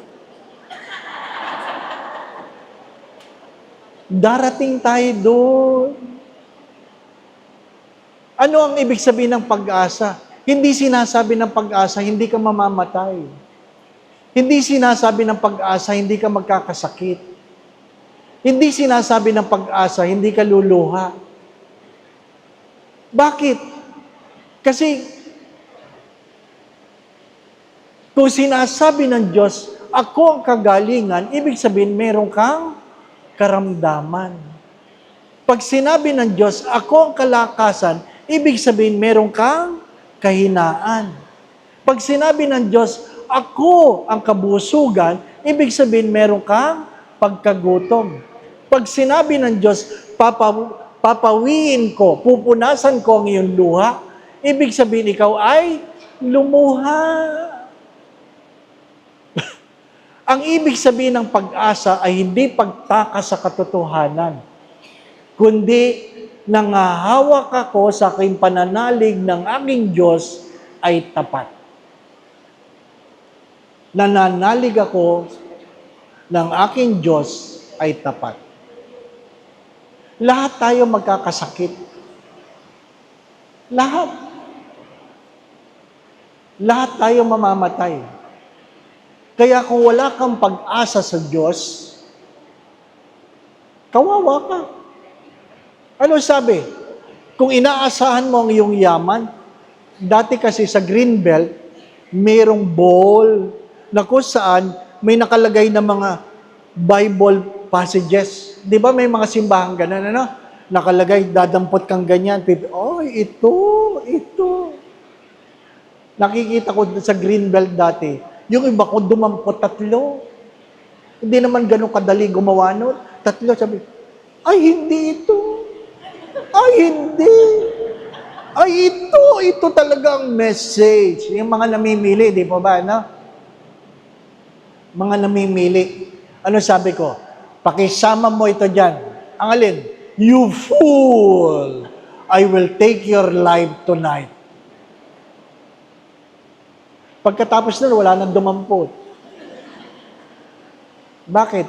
Darating tayo doon. Ano ang ibig sabihin ng pag-asa? Hindi sinasabi ng pag-asa, hindi ka mamamatay. Hindi sinasabi ng pag-asa, hindi ka magkakasakit. Hindi sinasabi ng pag-asa, hindi ka luluha. Bakit? Kasi kung sinasabi ng Diyos, ako ang kagalingan, ibig sabihin meron kang karamdaman. Pag sinabi ng Diyos, ako ang kalakasan, ibig sabihin meron kang kahinaan. Pag sinabi ng Diyos, ako ang kabusugan, ibig sabihin meron kang pagkagutom. Pag sinabi ng Diyos, papawiin ko, pupunasan ko ang iyong luha, ibig sabihin ikaw ay lumuha. Ang ibig sabihin ng pag-asa ay hindi pagtakas sa katotohanan, kundi nangahawak ako sa aking pananalig ng aking Diyos ay tapat. Nananalig ako ng aking Diyos ay tapat. Lahat tayo magkakasakit. Lahat. Lahat tayo mamamatay. Kaya kung wala kang pag-asa sa Diyos, kawawa ka. Ano sabi? Kung inaasahan mo ang iyong yaman, dati kasi sa Greenbelt, mayroong ball na kung saan may nakalagay na mga Bible passages. Di ba may mga simbahan ganun, ano? Nakalagay, dadampot kang ganyan. Ito. Nakikita ko sa Greenbelt dati, yung iba ko dumampot 3. Hindi naman ganun kadali gumawa nun. 3, sabi, ay hindi ito. Ay hindi. Ay ito talaga ang message. Yung mga namimili, di pa ba, no? Mga namimili. Ano sabi ko? Pakisama mo ito dyan. Ang alin? You fool! I will take your life tonight. Pagkatapos nun, wala nang dumampot. Bakit?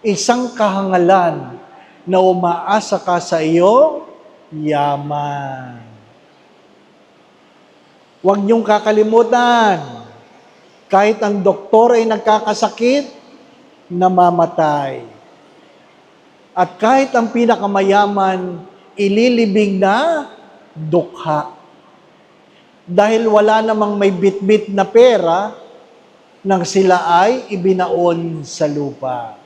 Isang kahangalan na umaasa ka sa iyong yaman. Huwag niyong kakalimutan, kahit ang doktor ay nagkakasakit, namamatay. At kahit ang pinakamayaman, ililibing na dukha. Dahil wala namang may bit-bit na pera nang sila ay ibinaon sa lupa.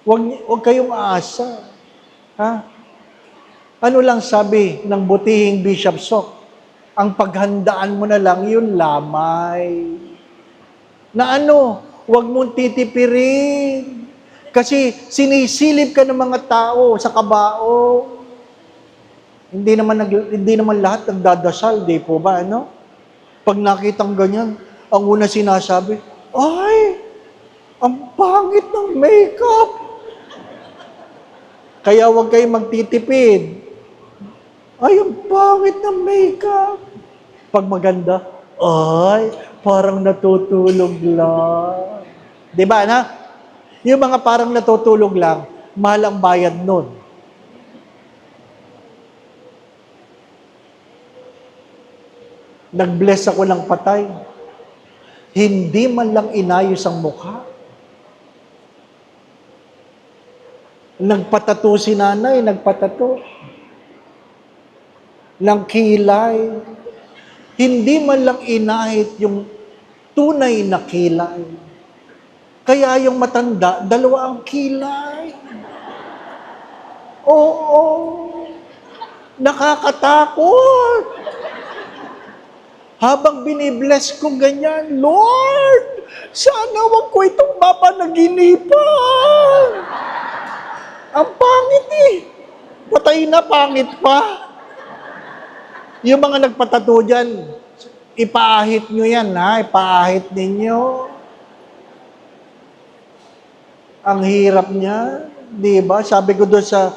Huwag kayong aasa. Ha? Ano lang sabi ng butihing Bishop Sok? Ang paghandaan mo na lang yun lamay. Na ano? Huwag mong titipirin. Kasi sinisilip ka ng mga tao sa kabao. Hindi naman lahat nagdadasal, di po ba, ano? Pag nakitang ganyan, ang una sinasabi, ay, ang pangit ng makeup. Kaya huwag kayong magtitipid. Ay, ang pangit ng makeup. Pag maganda, ay, parang natutulog lang. Di ba, na? Yung mga parang natutulog lang, mahal ang bayad nun. Nag-bless ako ng patay. Hindi man lang inayos ang mukha. Nagpatato si nanay, nagpatato. Ng kilay. Hindi man lang inahit yung tunay na kilay. Kaya yung matanda, 2 ang kilay. Oo. Nakakatakot. Habang binibless ko ganyan, Lord, sana wag ko itong mapanaginipan. Ang pangit eh. Patay na, pangit pa. Yung mga nagpatato dyan, Ipaahit nyo yan, ha? Ipaahit ninyo. Ang hirap niya, di ba? Sabi ko doon sa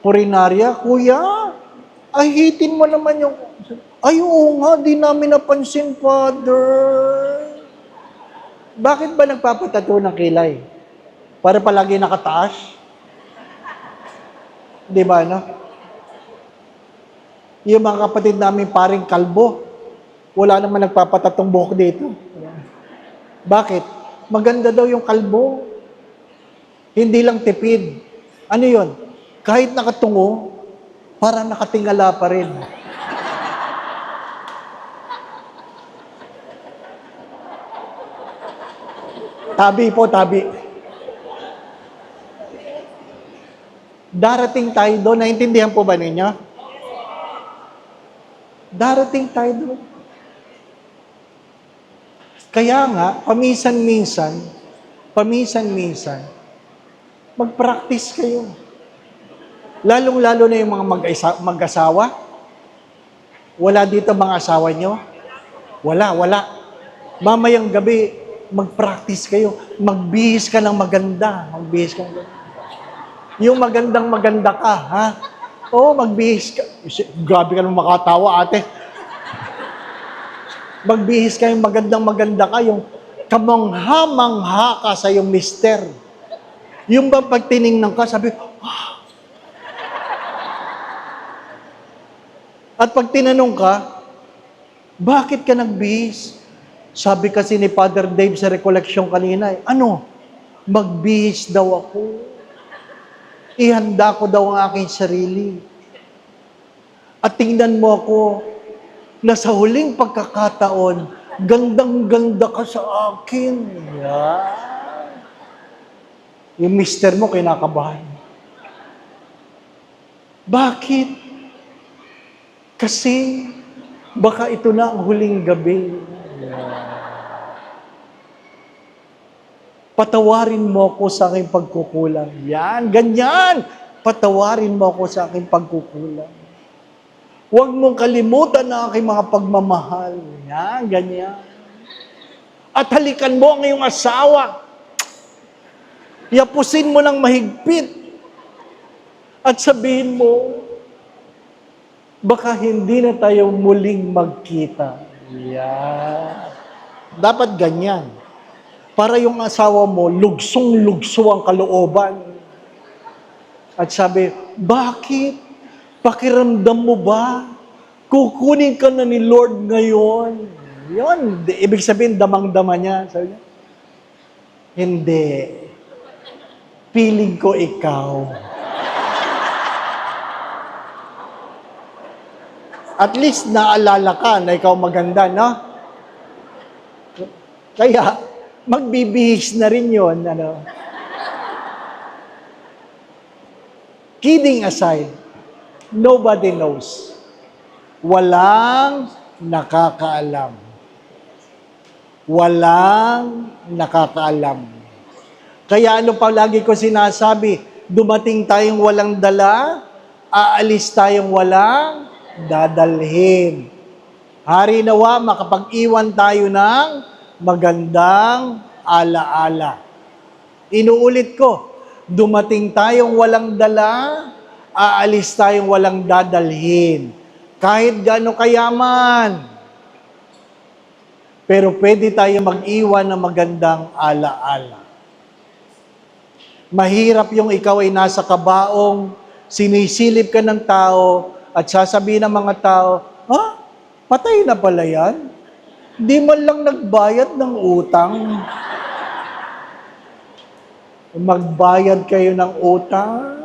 purinarya, Kuya, ahitin mo naman yung... Ay, oo nga, di namin napansin, Father. Bakit ba nagpapatato ng kilay? Para palagi nakataas? Di ba, no? Yung mga kapatid namin paring kalbo, wala naman nagpapatatong buhok dito. Bakit? Maganda daw yung kalbo. Hindi lang tipid. Ano yun? Kahit nakatungo, parang nakatingala pa rin. Tabi po, tabi. Darating tayo doon. Naintindihan po ba ninyo? Darating tayo doon. Kaya nga, paminsan-minsan, mag-practice kayo. Lalong-lalo na yung mga mag-asawa. Wala dito mga asawa nyo? Wala. Mamayang gabi, mag-practice kayo. Magbihis ka ng maganda. Yung magandang-maganda ka, ha? Oo, magbihis ka. Grabe ka naman makatawa, ate. Magbihis ka yung magandang-maganda ka, yung kamangha-mangha ka sa yung mister. Yung ba pag tiningnan ka, sabi, ah. At pag tinanong ka, bakit ka nagbihis? Sabi kasi ni Father Dave sa recollection kanina, ano? Magbihis daw ako. Ihanda ko daw ang aking sarili. At tingnan mo ako, na sa huling pagkakataon, gandang-ganda ka sa akin. Yeah. Yung mister mo, kinakabahan. Bakit? Kasi, baka ito na ang huling gabi. Yeah. Patawarin mo ako sa aking pagkukulang. Yan, ganyan. Patawarin mo ako sa aking pagkukulang. Huwag mong kalimutan na aking mga pagmamahal. Yan, ganyan. At halikan mo ang iyong asawa. Yapusin mo ng mahigpit. At sabihin mo, baka hindi na tayo muling magkita. Yan. Dapat ganyan. Para yung asawa mo, lugsong-lugso ang kalooban. At sabi, bakit? Pakiramdam mo ba? Kukunin ka na ni Lord ngayon. Yun. Ibig sabihin, damang-dama niya. Sabi niya, hindi. Feeling ko ikaw. At least naalala ka na ikaw maganda, no? Kaya, magbibihis na rin yun. Ano? Kidding aside, nobody knows. Walang nakakaalam. Walang nakakaalam. Kaya ano pa lagi ko sinasabi, dumating tayong walang dala, aalis tayong walang dadalhin. Hari nawa, makapag-iwan tayo ng magandang alaala. Inuulit ko, dumating tayong walang dala, aalis tayong walang dadalhin. Kahit gaano kayaman. Pero pwede tayo mag-iwan ng magandang alaala. Mahirap yung ikaw ay nasa kabaong, sinisilip ka ng tao, at sasabihin ng mga tao, ha? Patay na pala yan? Di man lang nagbayad ng utang. Magbayad kayo ng utang.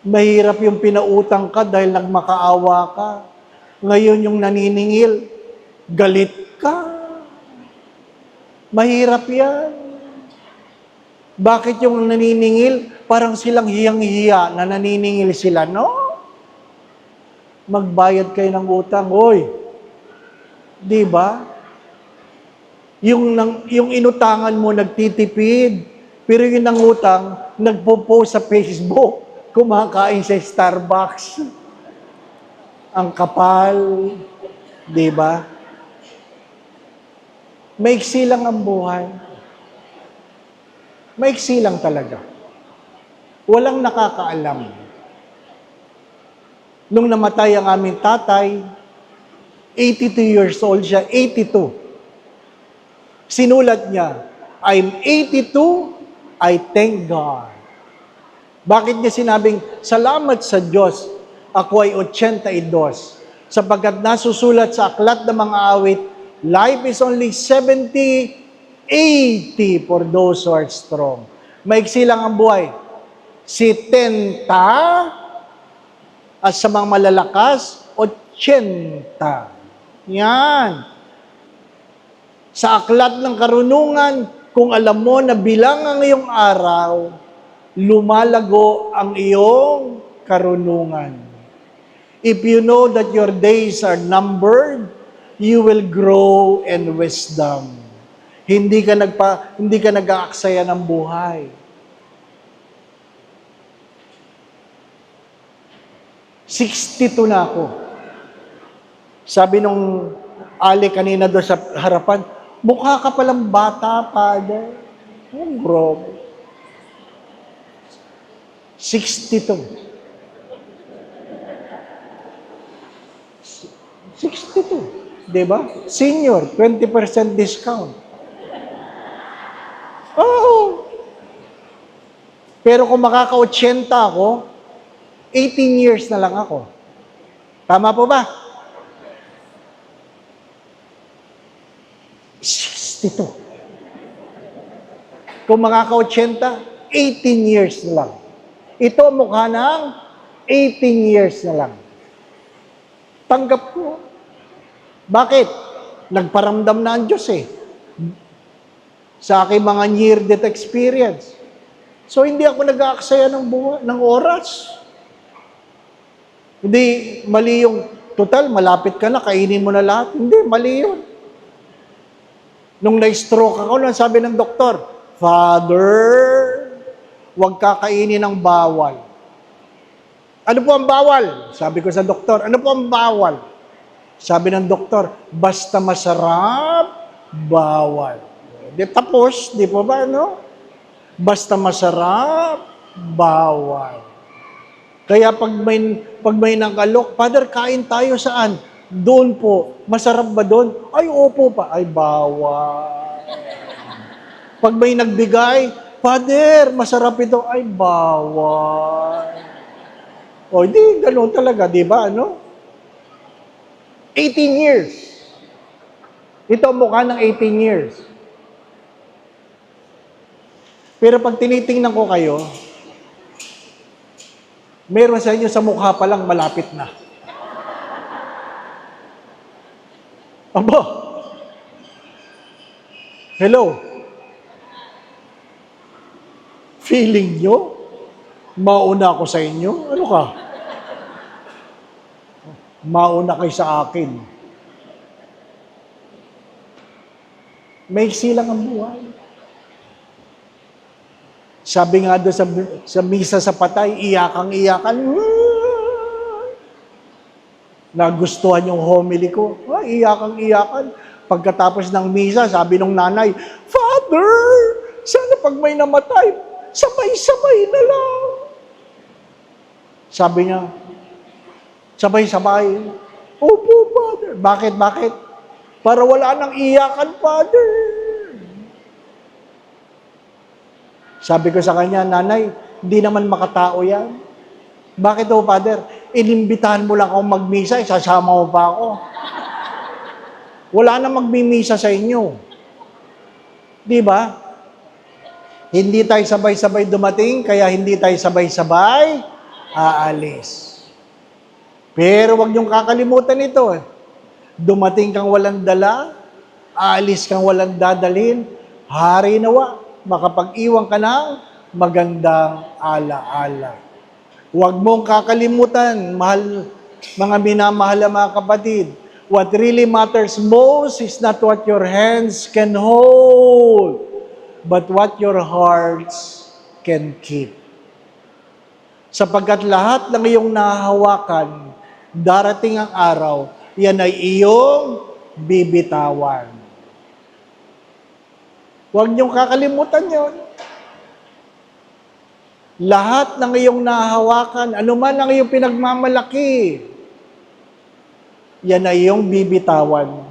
Mahirap yung pinautang ka dahil nagmakaawa ka. Ngayon yung naniningil, galit ka. Mahirap yan. Bakit yung naniningil, parang silang hiyang-hiya na naniningil sila, no? Magbayad kayo ng utang, oy. Di ba? Yung inutangan mo, nagtitipid. Pero yung nangutang, nagpo-post sa Facebook, kumakain sa Starbucks. Ang kapal. Di ba? Maiksi lang ang buhay. Maiksi lang talaga. Walang nakakaalam. Nung namatay ang aming tatay, 82 years old siya, 82. Sinulat niya, I'm 82, I thank God. Bakit niya sinabing, salamat sa Diyos, ako ay 82, sapagkat nasusulat sa aklat ng mga awit, life is only 70, 80 for those who are strong. Maiksi lang ang buhay. Si 10 at sa mga malalakas, 80. Yan. Sa aklat ng karunungan, kung alam mo na bilang ang iyong araw, lumalago ang iyong karunungan. If you know that your days are numbered, you will grow in wisdom. Hindi ka nag-aaksaya ng buhay. "62 na ako." Sabi nung Ali kanina doon sa harapan, mukha ka palang bata, Father. Oh, bro. 62. 62. Diba? Senior, 20% discount. Oo. Pero kung makaka-80 ako, 18 years na lang ako. Tama po ba? 62. Kung makaka-80, 18 years na lang. Ito mukha ng 18 years na lang. Tanggap ko. Bakit? Nagparamdam na ang Diyos eh. Sa aking mga near-death experience. So, hindi ako nag-aaksaya ng oras. Hindi, mali yung, total, malapit ka na, kainin mo na lahat. Hindi, mali yun. Nung na-stroke ako, sabi ng doktor, Father, huwag kakainin ng bawal. Ano po ang bawal? Sabi ko sa doktor, ano po ang bawal? Sabi ng doktor, basta masarap, bawal. Di tapos, di po ba, no? Basta masarap, bawal. Kaya pag may nangkalok, Father, kain tayo saan? Doon po. Masarap ba doon? Ay, opo pa. Ay, bawal. Pag may nagbigay, Father, masarap ito. Ay, bawal. O, hindi, gano'n talaga, di ba, ano? 18 years. Ito mukha ng 18 years. Pero pag tinitingnan ko kayo, meron sa inyo sa mukha pa lang malapit na. Aba! Hello? Feeling nyo? Mauna ako sa inyo? Ano ka? Mauna kayo sa akin. Maiksi lang ang buhay. Sabi nga doon sa misa sa patay, iyakang-iyakan. Nagustuhan yung homily ko. Iyakang-iyakan. Pagkatapos ng misa, sabi ng nanay, Father, sana pag may namatay, sabay-sabay na lang. Sabi niya, sabay-sabay. Opo, Father. Bakit? Para wala nang iyakan, Father. Sabi ko sa kanya, Nanay, hindi naman makatao yan. Bakit daw, Father? Inimbitahan mo lang akong magmisa, isasama mo pa ako. Wala na magmimisa sa inyo. Di ba? Hindi tayo sabay-sabay dumating, kaya hindi tayo sabay-sabay aalis. Pero wag niyong kakalimutan ito. Dumating kang walang dala, aalis kang walang dadalhin, hari nawa, makapag-iwan ka ng magandang ala-ala. Huwag mong kakalimutan, mga minamahal na mga kapatid, what really matters most is not what your hands can hold, but what your hearts can keep. Sapagkat lahat ng iyong nahahawakan, darating ang araw, yan ay iyong bibitawan. Huwag niyong kakalimutan yon. Lahat ng iyong nahahawakan, anuman ang iyong pinagmamalaki, yan ay iyong bibitawan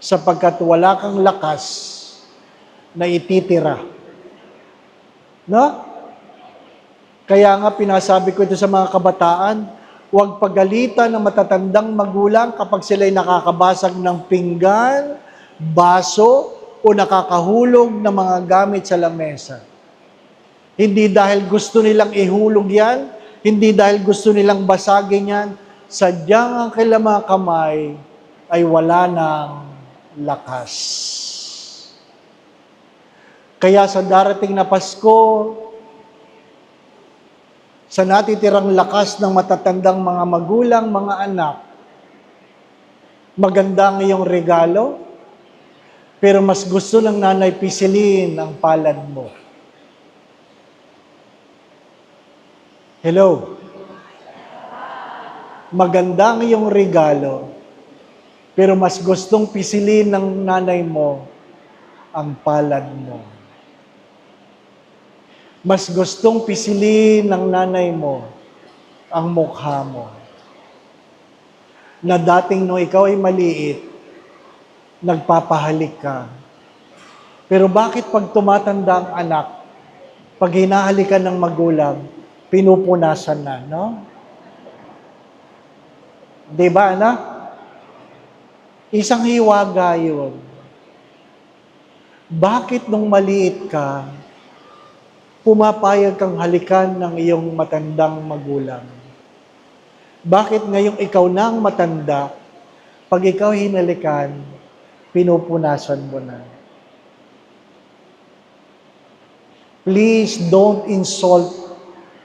sapagkat wala kang lakas na ititira. No? Kaya nga pinasabi ko ito sa mga kabataan, huwag pagalitan ng matatandang magulang kapag sila'y nakakabasag ng pinggan, baso, o nakakahulog ng mga gamit sa lamesa. Hindi dahil gusto nilang ihulog yan, hindi dahil gusto nilang basagin yan, sadyang ang kailang mga kamay ay wala ng lakas. Kaya sa darating na Pasko, sa natitirang lakas ng matatandang mga magulang, mga anak, maganda ang iyong regalo, pero mas gusto ng nanay pisilin ang palad mo. Hello? Maganda ang iyong regalo, pero mas gustong pisilin ng nanay mo ang palad mo. Mas gustong pisilin ng nanay mo ang mukha mo. Na dating nung ikaw ay maliit, nagpapahalik ka. Pero bakit pag tumatanda ang anak, pag hinahalikan ng magulang, pinupunasan na, no? Diba, anak? Isang hiwaga yun. Bakit nung maliit ka, pumapayag kang halikan ng iyong matandang magulang? Bakit ngayong ikaw na ang matanda, pag ikaw hinalikan, pinupunasan mo na? Please don't insult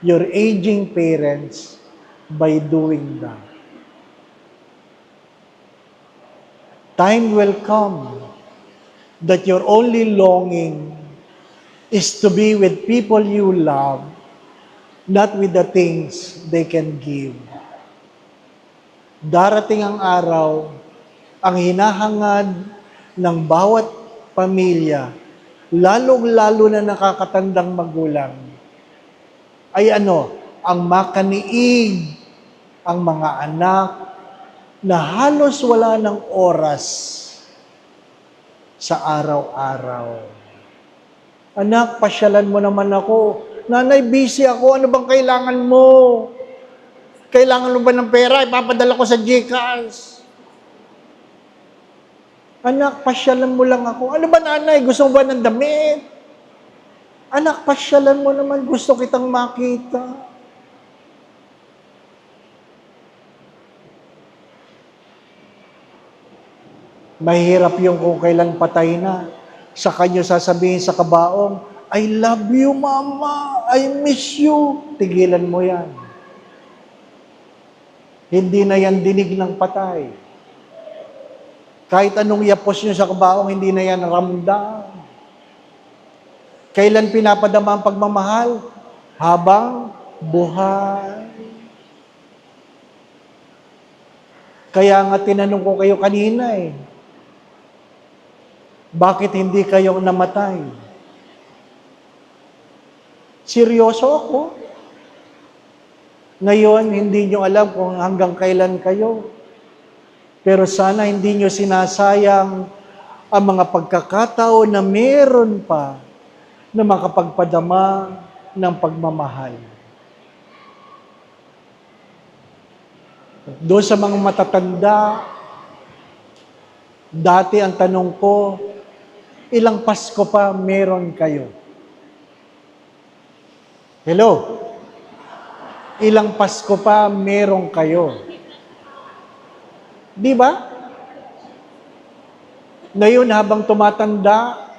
your aging parents by doing that. Time will come that your only longing is to be with people you love, not with the things they can give. Darating ang araw, ang hinahangad ng bawat pamilya, lalong-lalo na nakakatandang magulang, ay ang makaniig ang mga anak na halos wala ng oras sa araw-araw. Anak, pasyalan mo naman ako. Nanay, busy ako. Ano bang kailangan mo? Kailangan mo ba ng pera? Ipapadala ko sa GCash. Anak, pasyalan mo lang ako. Ano ba, nanay? Gusto mo ba ng damit? Anak, pasyalan mo naman. Gusto kitang makita. Mahirap yung kung kailan patay na. Sa kanya sasabihin sa kabaong, I love you, Mama. I miss you. Tigilan mo yan. Hindi na yan dinig ng patay. Kahit anong yapos nyo sa kabaong, hindi na yan ramdam. Kailan pinapadama ang pagmamahal? Habang buhay. Kaya nga tinanong ko kayo kanina bakit hindi kayo namatay? Seryoso ako. Ngayon, hindi nyo alam kung hanggang kailan kayo. Pero sana hindi nyo sinasayang ang mga pagkakataon na meron pa na makapagpadama ng pagmamahal. Doon sa mga matatanda, dati ang tanong ko, ilang Pasko pa meron kayo? Hello? Ilang Pasko pa meron kayo? Di ba? Ngayon, habang tumatanda,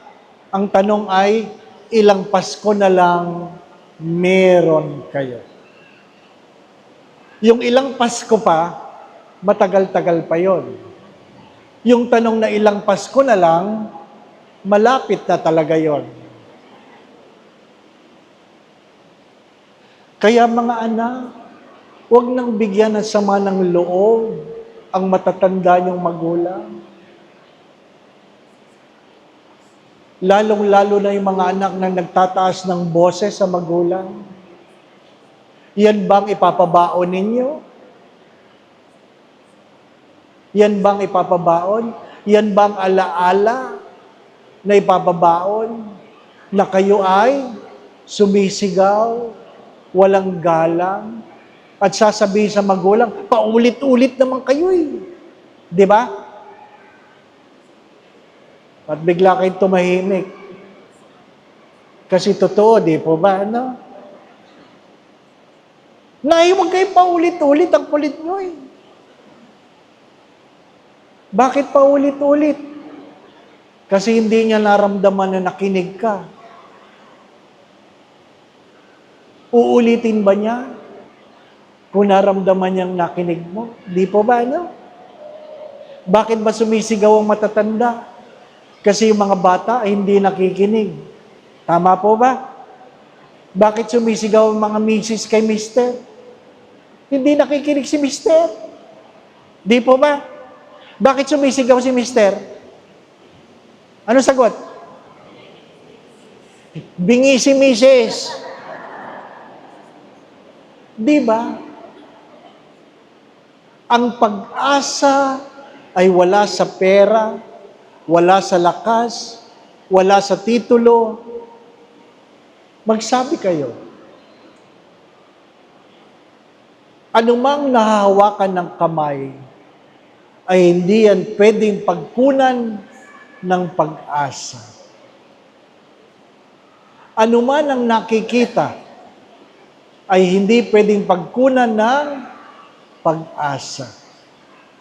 ang tanong ay, ilang Pasko na lang meron kayo? Yung ilang Pasko pa, matagal-tagal pa yon. Yung tanong na ilang Pasko na lang, malapit na talaga yon. Kaya mga anak, huwag nang bigyan ng sama ng loob ang matatanda niyong magulang? Lalong-lalo na yung mga anak na nagtataas ng boses sa magulang. Yan bang ipapabaon ninyo? Yan bang ipapabaon? Yan bang alaala na ipapabaon na kayo ay sumisigaw, walang galang, at sasabihin sa magulang, paulit-ulit naman kayo eh. Di ba? At bigla kayong tumahimik. Kasi totoo, di po ba? Ano? Huwag kayo paulit-ulit, ang kulit nyo eh. Bakit paulit-ulit? Kasi hindi niya naramdaman na nakinig ka. Uulitin ba niya kung naramdaman niyang nakinig mo? Di po ba, no? Bakit ba sumisigaw ang matatanda? Kasi yung mga bata ay hindi nakikinig. Tama po ba? Bakit sumisigaw ang mga misis kay mister? Hindi nakikinig si mister. Di po ba? Bakit sumisigaw si mister? Ano sagot? Bingi si misis. Di ba? Ang pag-asa ay wala sa pera, wala sa lakas, wala sa titulo. Magsabi kayo. Anumang nahahawakan ng kamay ay hindi yan pwedeng pagkunan ng pag-asa. Anuman ang nakikita ay hindi pwedeng pagkunan ng pag-asa.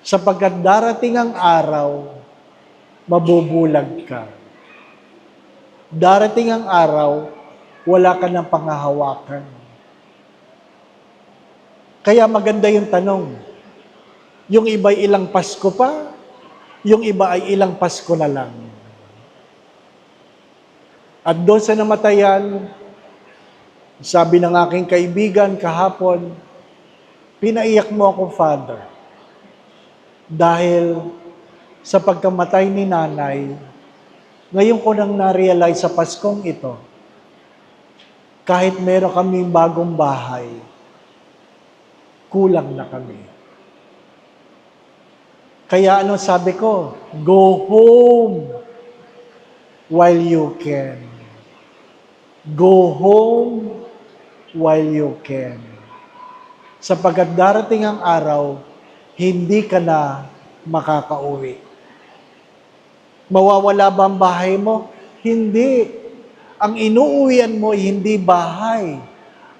Sapagkat darating ang araw, mabubulag ka. Darating ang araw, wala ka ng panghahawakan. Kaya maganda yung tanong. Yung iba ay ilang Pasko pa, yung iba ay ilang Pasko na lang. At doon sa namatayan, sabi ng aking kaibigan kahapon, pinaiyak mo ako, Father. Dahil sa pagkamatay ni nanay, ngayon ko nang na-realize sa Paskong ito, kahit meron kaming bagong bahay, kulang na kami. Kaya ano sabi ko? Go home while you can. Go home while you can. Sapagkat darating ang araw, hindi ka na makakauwi. Mawawala ba ang bahay mo? Hindi. Ang inuuwian mo ay hindi bahay.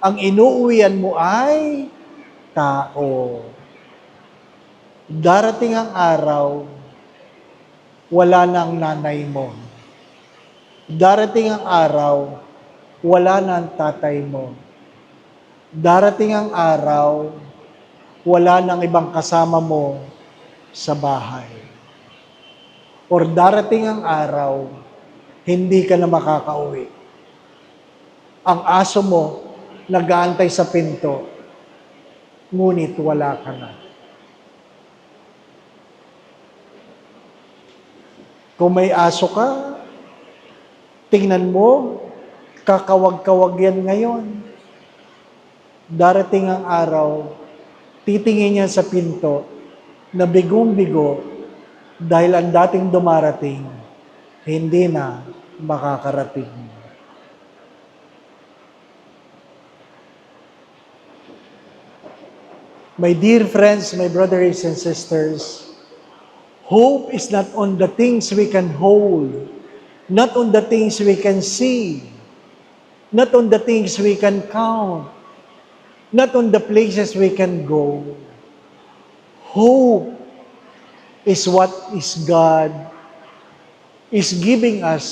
Ang inuuwian mo ay tao. Darating ang araw, wala na ang nanay mo. Darating ang araw, wala na ang tatay mo. Darating ang araw, wala nang ibang kasama mo sa bahay. Or darating ang araw, hindi ka na makakauwi. Ang aso mo, nag-aantay sa pinto, ngunit wala ka na. Kung may aso ka, tingnan mo, kakawag-kawag yan ngayon. Darating ang araw, titingin niya sa pinto, na bigong-bigo, dahil ang dating dumarating, hindi na makakarating. My dear friends, my brothers and sisters, hope is not on the things we can hold, not on the things we can see, not on the things we can count, not on the places we can go. Hope is what is God is giving us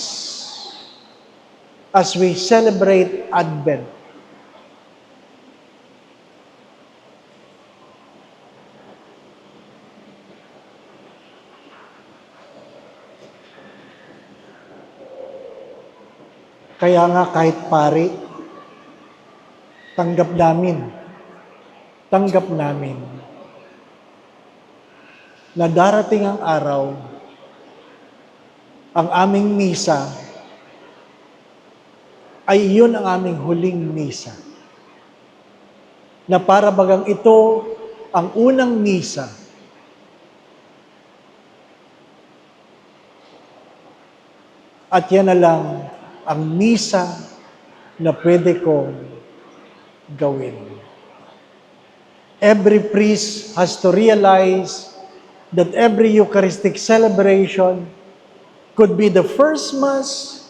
as we celebrate Advent. Kaya nga kahit pari, tanggap namin. na darating ang araw, ang aming misa ay iyon ang aming huling misa. Na para bagang ito ang unang misa. At yan na lang ang misa na pwede kong gawin. Every priest has to realize that every Eucharistic celebration could be the first Mass,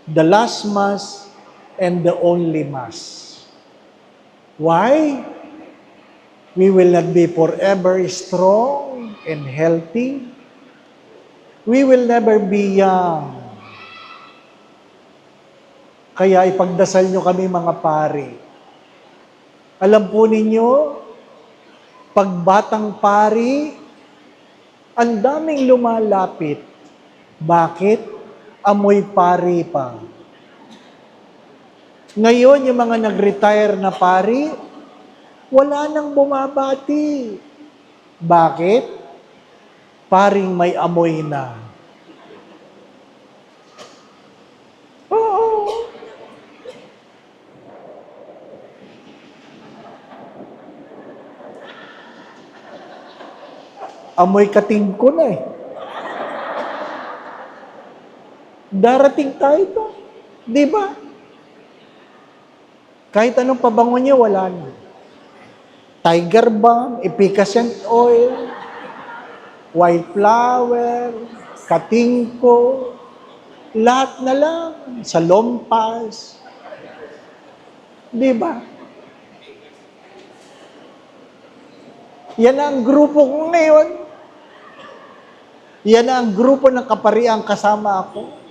the last Mass, and the only Mass. Why? We will not be forever strong and healthy. We will never be young. Kaya ipagdasal nyo kami mga pari. Alam po ninyo, pagbatang pari, ang daming lumalapit. Bakit? Amoy pari pa. Ngayon, yung mga nag-retire na pari, wala nang bumabati. Bakit? Paring may amoy na. Oo. Amoy kating ko na eh. Darating tayo to. Di ba? Kahit anong pabango niya, wala na. Tiger balm, efficacent oil, white flower, katingko, lahat na lang. Salompas. Di ba? Yan ang grupo ko ngayon. Yan ang grupo ng kapariang kasama ako.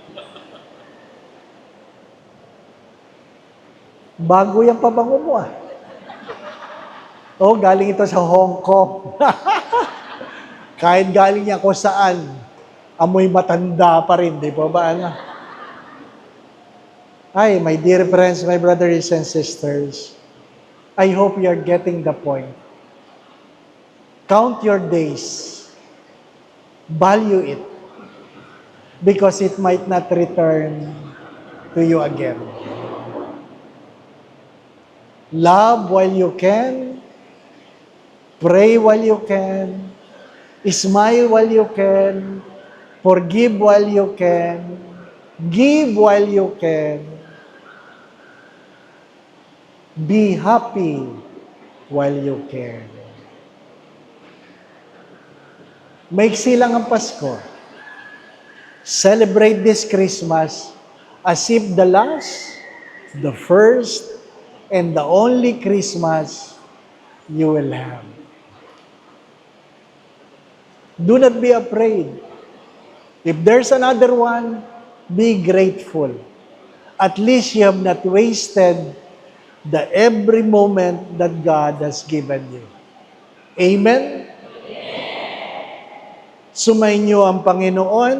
Bago yung pabango mo ah. Oh, galing ito sa Hong Kong. Kahit galing niya kung saan, amoy matanda pa rin, di ba ba? Ano? Hi, my dear friends, my brothers and sisters. I hope you're getting the point. Count your days. Value it. Because it might not return to you again. Love while you can. Pray while you can. Smile while you can. Forgive while you can. Give while you can. Be happy while you can. Maiksi lang ang Pasko. Celebrate this Christmas as if the last, the first, and the only Christmas you will have. Do not be afraid. If there's another one, be grateful. At least you have not wasted the every moment that God has given you. Amen? Sumainyo ang Panginoon.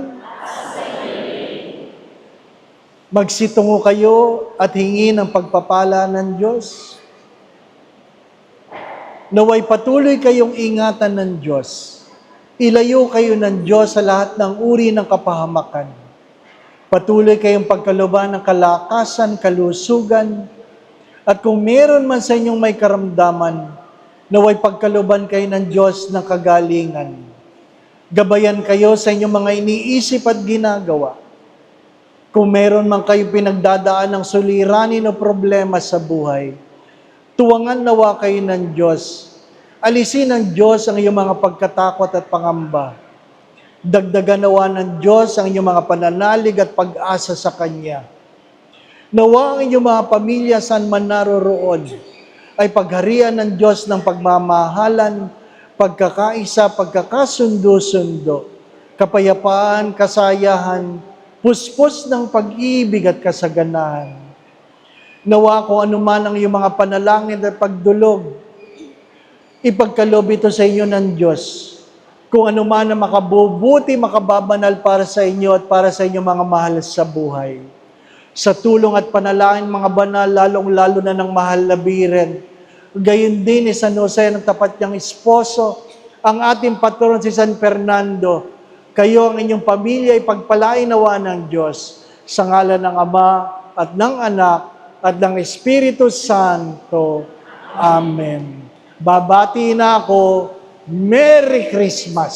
Magsitungo kayo at hingin ang pagpapala ng Diyos. Naway patuloy kayong ingatan ng Diyos. Ilayo kayo ng Diyos sa lahat ng uri ng kapahamakan. Patuloy kayong pagkaluban ng kalakasan, kalusugan, at kung meron man sa inyong may karamdaman, naway pagkaluban kayo ng Diyos ng kagalingan. Gabayan kayo sa inyong mga iniisip at ginagawa. Kung meron man kayo pinagdadaan ng suliranin o problema sa buhay, tuwangan nawa kayo ng Diyos. Alisin ng Diyos ang iyong mga pagkatakot at pangamba. Dagdagan nawa ng Diyos ang iyong mga pananalig at pag-asa sa Kanya. Nawa ang iyong mga pamilya saan man naroroon ay pagharian ng Diyos ng pagmamahalan, pagkakaisa, pagkakasundo-sundo, kapayapaan, kasayahan, puspos ng pag-ibig at kasaganahan. Nawa kung anuman ang iyong mga panalangin at pagdulog, ipagkalob ito sa inyo ng Diyos. Kung anuman ang makabubuti, makababanal para sa inyo at para sa inyong mga mahal sa buhay. Sa tulong at panalangin mga banal, lalong-lalo na ng mahal na Biren, gayon din ni San Jose ng tapat niyang esposo ang ating patron si San Fernando. Kayo ang inyong pamilya ipagpalain nawa ng Diyos sa ngalan ng Ama at ng Anak at ng Espiritu Santo. Amen. Babati na ako. Merry Christmas!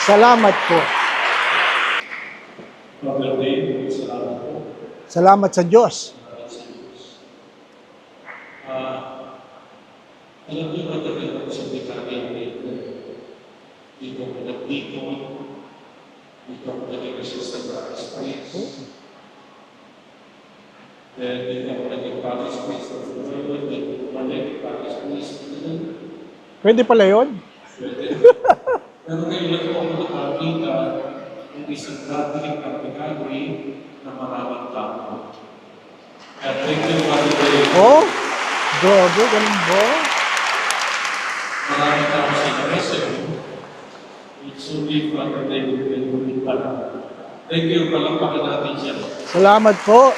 Salamat po. Father Dave, salamat po. Salamat sa Diyos. Alam niyo ba talaga sa dekada dito? Dito ako nag-ikon. Dito ako nag-resist sa Christ. Then dito ako nag-Paris Christ of the World. Dito ako nag-Paris Christ. Pwede pala yun? Pero ngayon lang po ako nakakita ng isang dating kapigari na maraming tao. At thank you, Father Dave. Oh, grabe, ganun ba? Maraming tao sa Indonesia. It's only Father Dave and Thank you, palampakan natin siya. Salamat po.